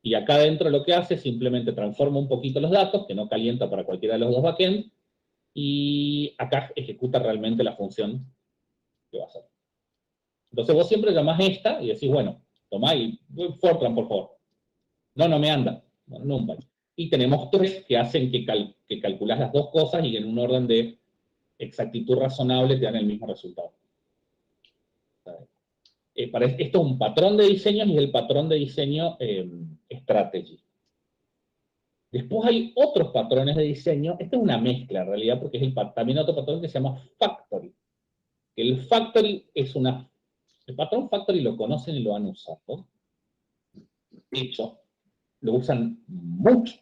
Y acá adentro lo que hace es simplemente transforma un poquito los datos, que no calienta para cualquiera de los dos backends, y acá ejecuta realmente la función que va a hacer. Entonces vos siempre llamás esta y decís, bueno, tomá y Fortran, por favor. No me anda. Bueno, NumPy. Y tenemos 3 que hacen que calculás las dos cosas y en un orden de exactitud razonable te dan el mismo resultado. Esto es un patrón de diseño y el patrón de diseño strategy. Después hay otros patrones de diseño. Esta es una mezcla en realidad porque es también otro patrón que se llama factory. El factory es el patrón factory lo conocen y lo han usado. De hecho, lo usan mucho.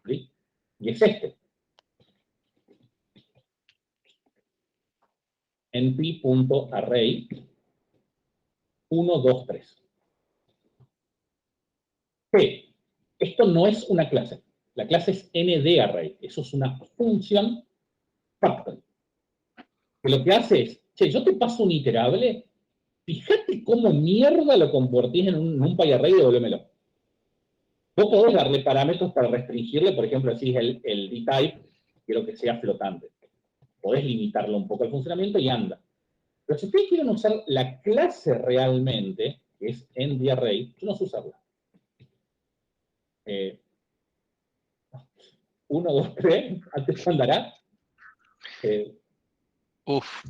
¿Sí? Y es este. np.array 1, 2, 3. P. Esto no es una clase. La clase es ndArray. Eso es una función factory. Que lo que hace es, che, yo te paso un iterable, fíjate cómo mierda lo convertís en un NumPy array y devolvémelo. Vos podés darle parámetros para restringirle, por ejemplo, decís el dtype, quiero que sea flotante. Podés limitarlo un poco el funcionamiento y anda. Pero si ustedes quieren usar la clase realmente, que es ndArray, yo no sé usarla. 1, 2, 3, antes andará. Uf.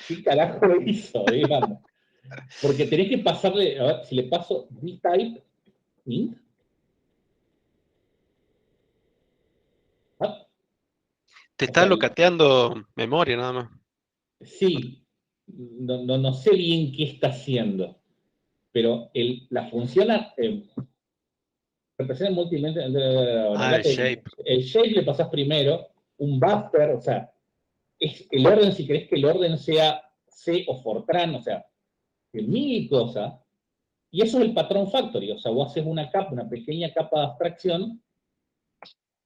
¿Qué carajo hizo, digamos? Porque tenés que pasarle, a ver, si le paso dtype int. Te está locateando memoria nada más. Sí, no sé bien qué está haciendo, pero la función representa múltiplemente. El shape. El shape le pasas primero, un buffer, o sea, es el orden, si querés que el orden sea C o Fortran, o sea, mil cosas, y eso es el patrón factory, o sea, vos haces una pequeña capa de abstracción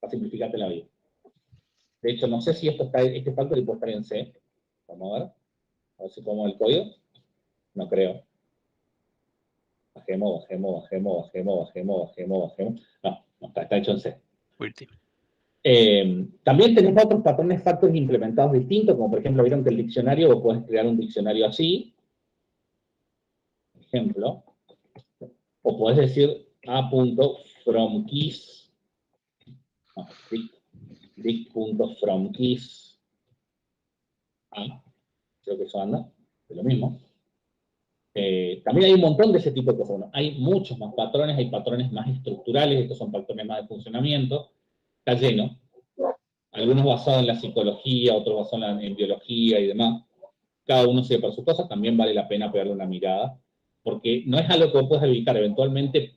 para simplificarte la vida. De hecho, no sé si este factory puede estar en C. Vamos a ver si pongo el código. No creo. Bajemos. No, está hecho en C. También tenemos otros patrones factory implementados distintos, como por ejemplo, vieron que el diccionario, vos podés crear un diccionario así, por ejemplo, o podés decir a.fromKeys, dict.fromKeys, creo que eso anda, es lo mismo. También hay un montón de ese tipo de cosas. Bueno, hay muchos más patrones, hay patrones más estructurales, estos son patrones más de funcionamiento, está lleno. Algunos basados en la psicología, otros basados en biología y demás. Cada uno sirve para sus cosas, también vale la pena pegarle una mirada, porque no es algo que vos puedas evitar, eventualmente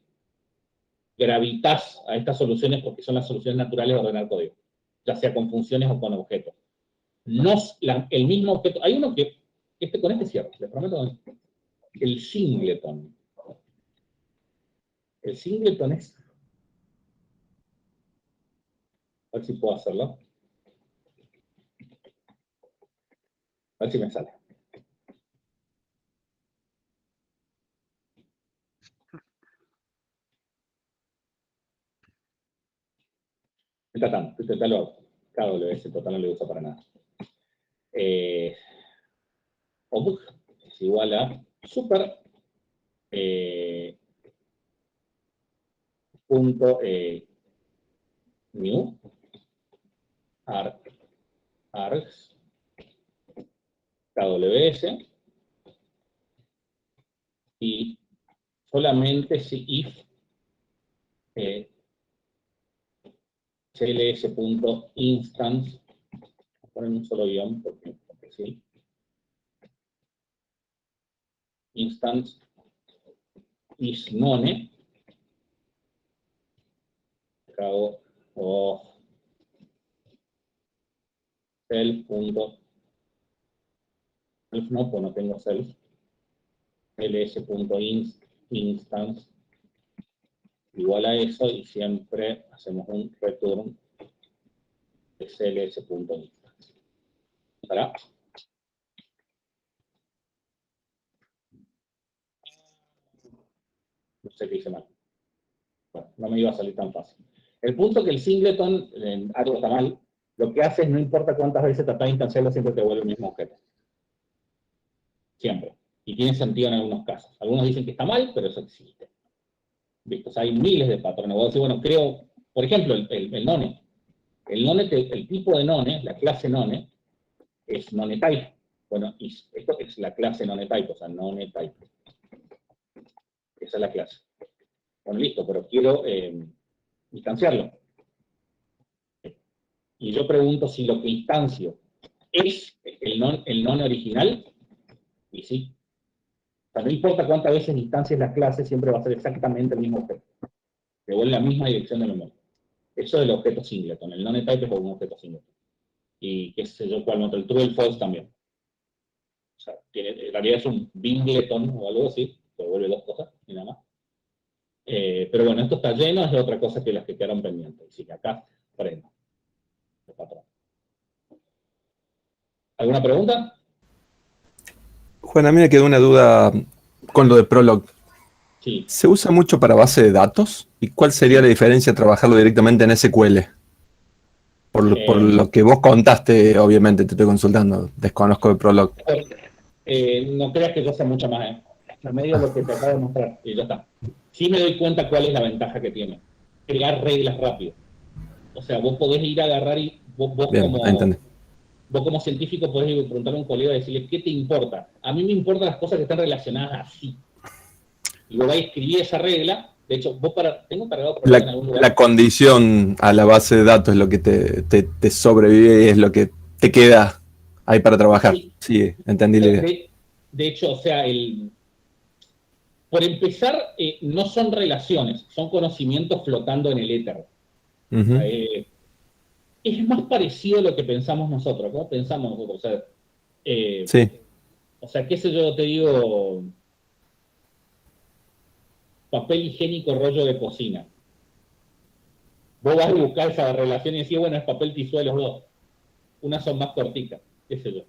gravitas a estas soluciones porque son las soluciones naturales de ordenar código, ya sea con funciones o con objetos. No, el mismo objeto, hay uno que, con este cierro, les prometo, el singleton. El singleton es, a ver si puedo hacerlo. A ver si me sale. Total lo hago. KWS, total no le uso para nada. Obj es igual a super punto new args KWS y solamente si if cls.instance, ponen un solo guión porque sí, instance is none, cago self. Self no, pues no tengo self, ls.instance igual a eso y siempre hacemos un return de cls.instance. ¿Para? sé qué hice mal. Bueno, no me iba a salir tan fácil. El punto es que el singleton, en algo está mal, lo que hace es, no importa cuántas veces tratás de instanciarlo, siempre te vuelve el mismo objeto. Siempre. Y tiene sentido en algunos casos. Algunos dicen que está mal, pero eso existe. ¿Viste? O sea, hay miles de patrones. Voy a decir, bueno, creo, por ejemplo, el none. El tipo de none, la clase none, es none type. Bueno, y esto es la clase none type, o sea, none type. Esa es la clase. Bueno, listo, pero quiero instanciarlo. Y yo pregunto si lo que instancio es el none original, y sí. O sea, no importa cuántas veces instancias la clase, siempre va a ser exactamente el mismo objeto. Devuelve la misma dirección de memoria. Eso del objeto singleton. El none type es un objeto singleton. Y qué sé yo cuál otro, el true y el false también. O sea, en realidad es un bingleton o algo así, que devuelve dos cosas y nada más. Pero bueno, esto está lleno, es de otra cosa que las que quedaron pendientes. Así que acá freno. ¿Alguna pregunta? Juan, a mí me quedó una duda con lo de Prolog. Sí. ¿Se usa mucho para base de datos? ¿Y cuál sería la diferencia trabajarlo directamente en SQL? Por lo que vos contaste, obviamente, te estoy consultando. Desconozco de Prolog. No creas que yo sé mucho más, ¿eh? Por medio de lo que te acabo de mostrar, y ya está. Sí me doy cuenta cuál es la ventaja que tiene. Crear reglas rápido. O sea, vos podés ir a agarrar y vos Bien, entendí. vos como científico podés ir a preguntarle a un colega y decirle, ¿qué te importa? A mí me importan las cosas que están relacionadas así. Y vos vais a escribir esa regla. De hecho, tengo cargado por ahí en algún lugar. La condición a la base de datos es lo que te sobrevive y es lo que te queda ahí para trabajar. Sí, entendí la idea. De hecho, o sea, por empezar, no son relaciones, son conocimientos flotando en el éter. Uh-huh. Es más parecido a lo que pensamos nosotros. ¿Cómo pensamos nosotros? O sea, sí. O sea, qué sé yo, te digo, papel higiénico, rollo de cocina. Vos vas a buscar esa relación y decís, bueno, es papel tisú de los dos. Unas son más cortitas, qué sé yo.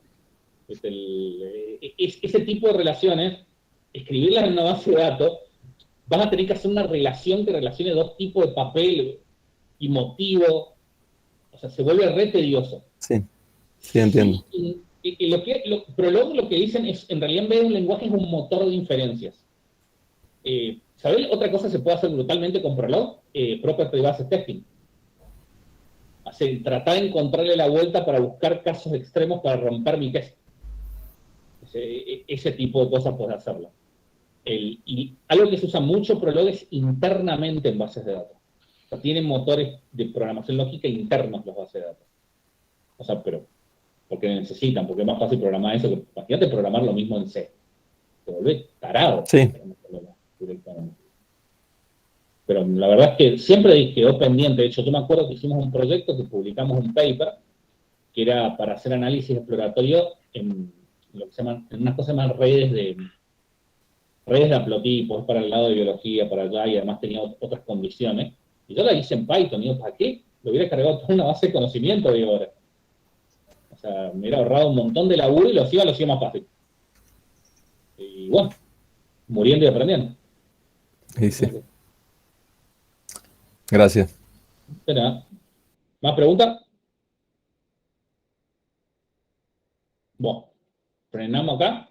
Ese tipo de relaciones, escribirlas en una base de datos, vas a tener que hacer una relación que relacione dos tipos de papel y motivo. O sea, se vuelve re tedioso. Sí, sí, entiendo. Prolog lo que dicen es, en realidad, en vez de un lenguaje, es un motor de inferencias. ¿Sabés? Otra cosa se puede hacer brutalmente con Prolog, Property Based Testing. Tratar de encontrarle la vuelta para buscar casos extremos para romper mi test. Ese tipo de cosas puedes hacerlo. Y algo que se usa mucho Prolog es internamente en bases de datos. O sea, tienen motores de programación lógica internos las bases de datos. O sea, pero porque necesitan, porque es más fácil programar eso que, imagínate programar lo mismo en C. Te volvés tarado. Sí. Directamente. Pero la verdad es que siempre quedó pendiente. De hecho, yo me acuerdo que hicimos un proyecto, que publicamos un paper, que era para hacer análisis exploratorio en lo que se llaman, en unas cosas más redes de haplotipos, para el lado de biología, para allá, y además tenía otras condiciones. Y yo la hice en Python, y digo, ¿para qué? Lo hubiera cargado toda una base de conocimiento, digo, ahora. O sea, me hubiera ahorrado un montón de laburo y lo hacía más fácil. Y bueno, muriendo y aprendiendo. Sí, sí. Gracias. Espera, ¿más preguntas? Bueno, frenamos acá.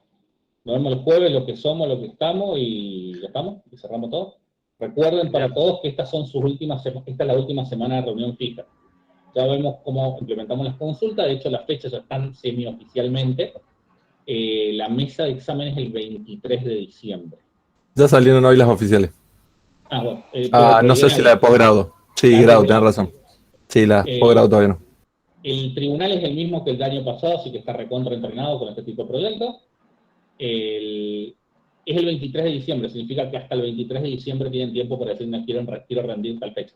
Nos vemos el jueves, lo que somos, lo que estamos, y ya estamos, y cerramos todo. Recuerden para todos que esta es la última semana de reunión fija. Ya vemos cómo implementamos las consultas, de hecho las fechas ya están semioficialmente. La mesa de examen es el 23 de diciembre. Ya salieron hoy las oficiales. Bueno. No sé si la de posgrado. Sí, grado, tenés razón. Sí, la posgrado todavía no. El tribunal es el mismo que el del año pasado, así que está recontraentrenado con este tipo de proyectos. Es el 23 de diciembre, significa que hasta el 23 de diciembre tienen tiempo para decir, quiero rendir tal fecha.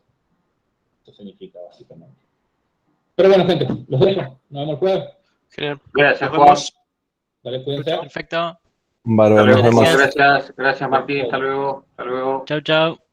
Eso significa, básicamente. Pero bueno, gente, los dejo. Nos vemos el jueves. Genial. Gracias, Juan. Dale, cuídense. Perfecto. Bárbaro, nos vemos. Gracias, Martín. Hasta luego. Chau, chau.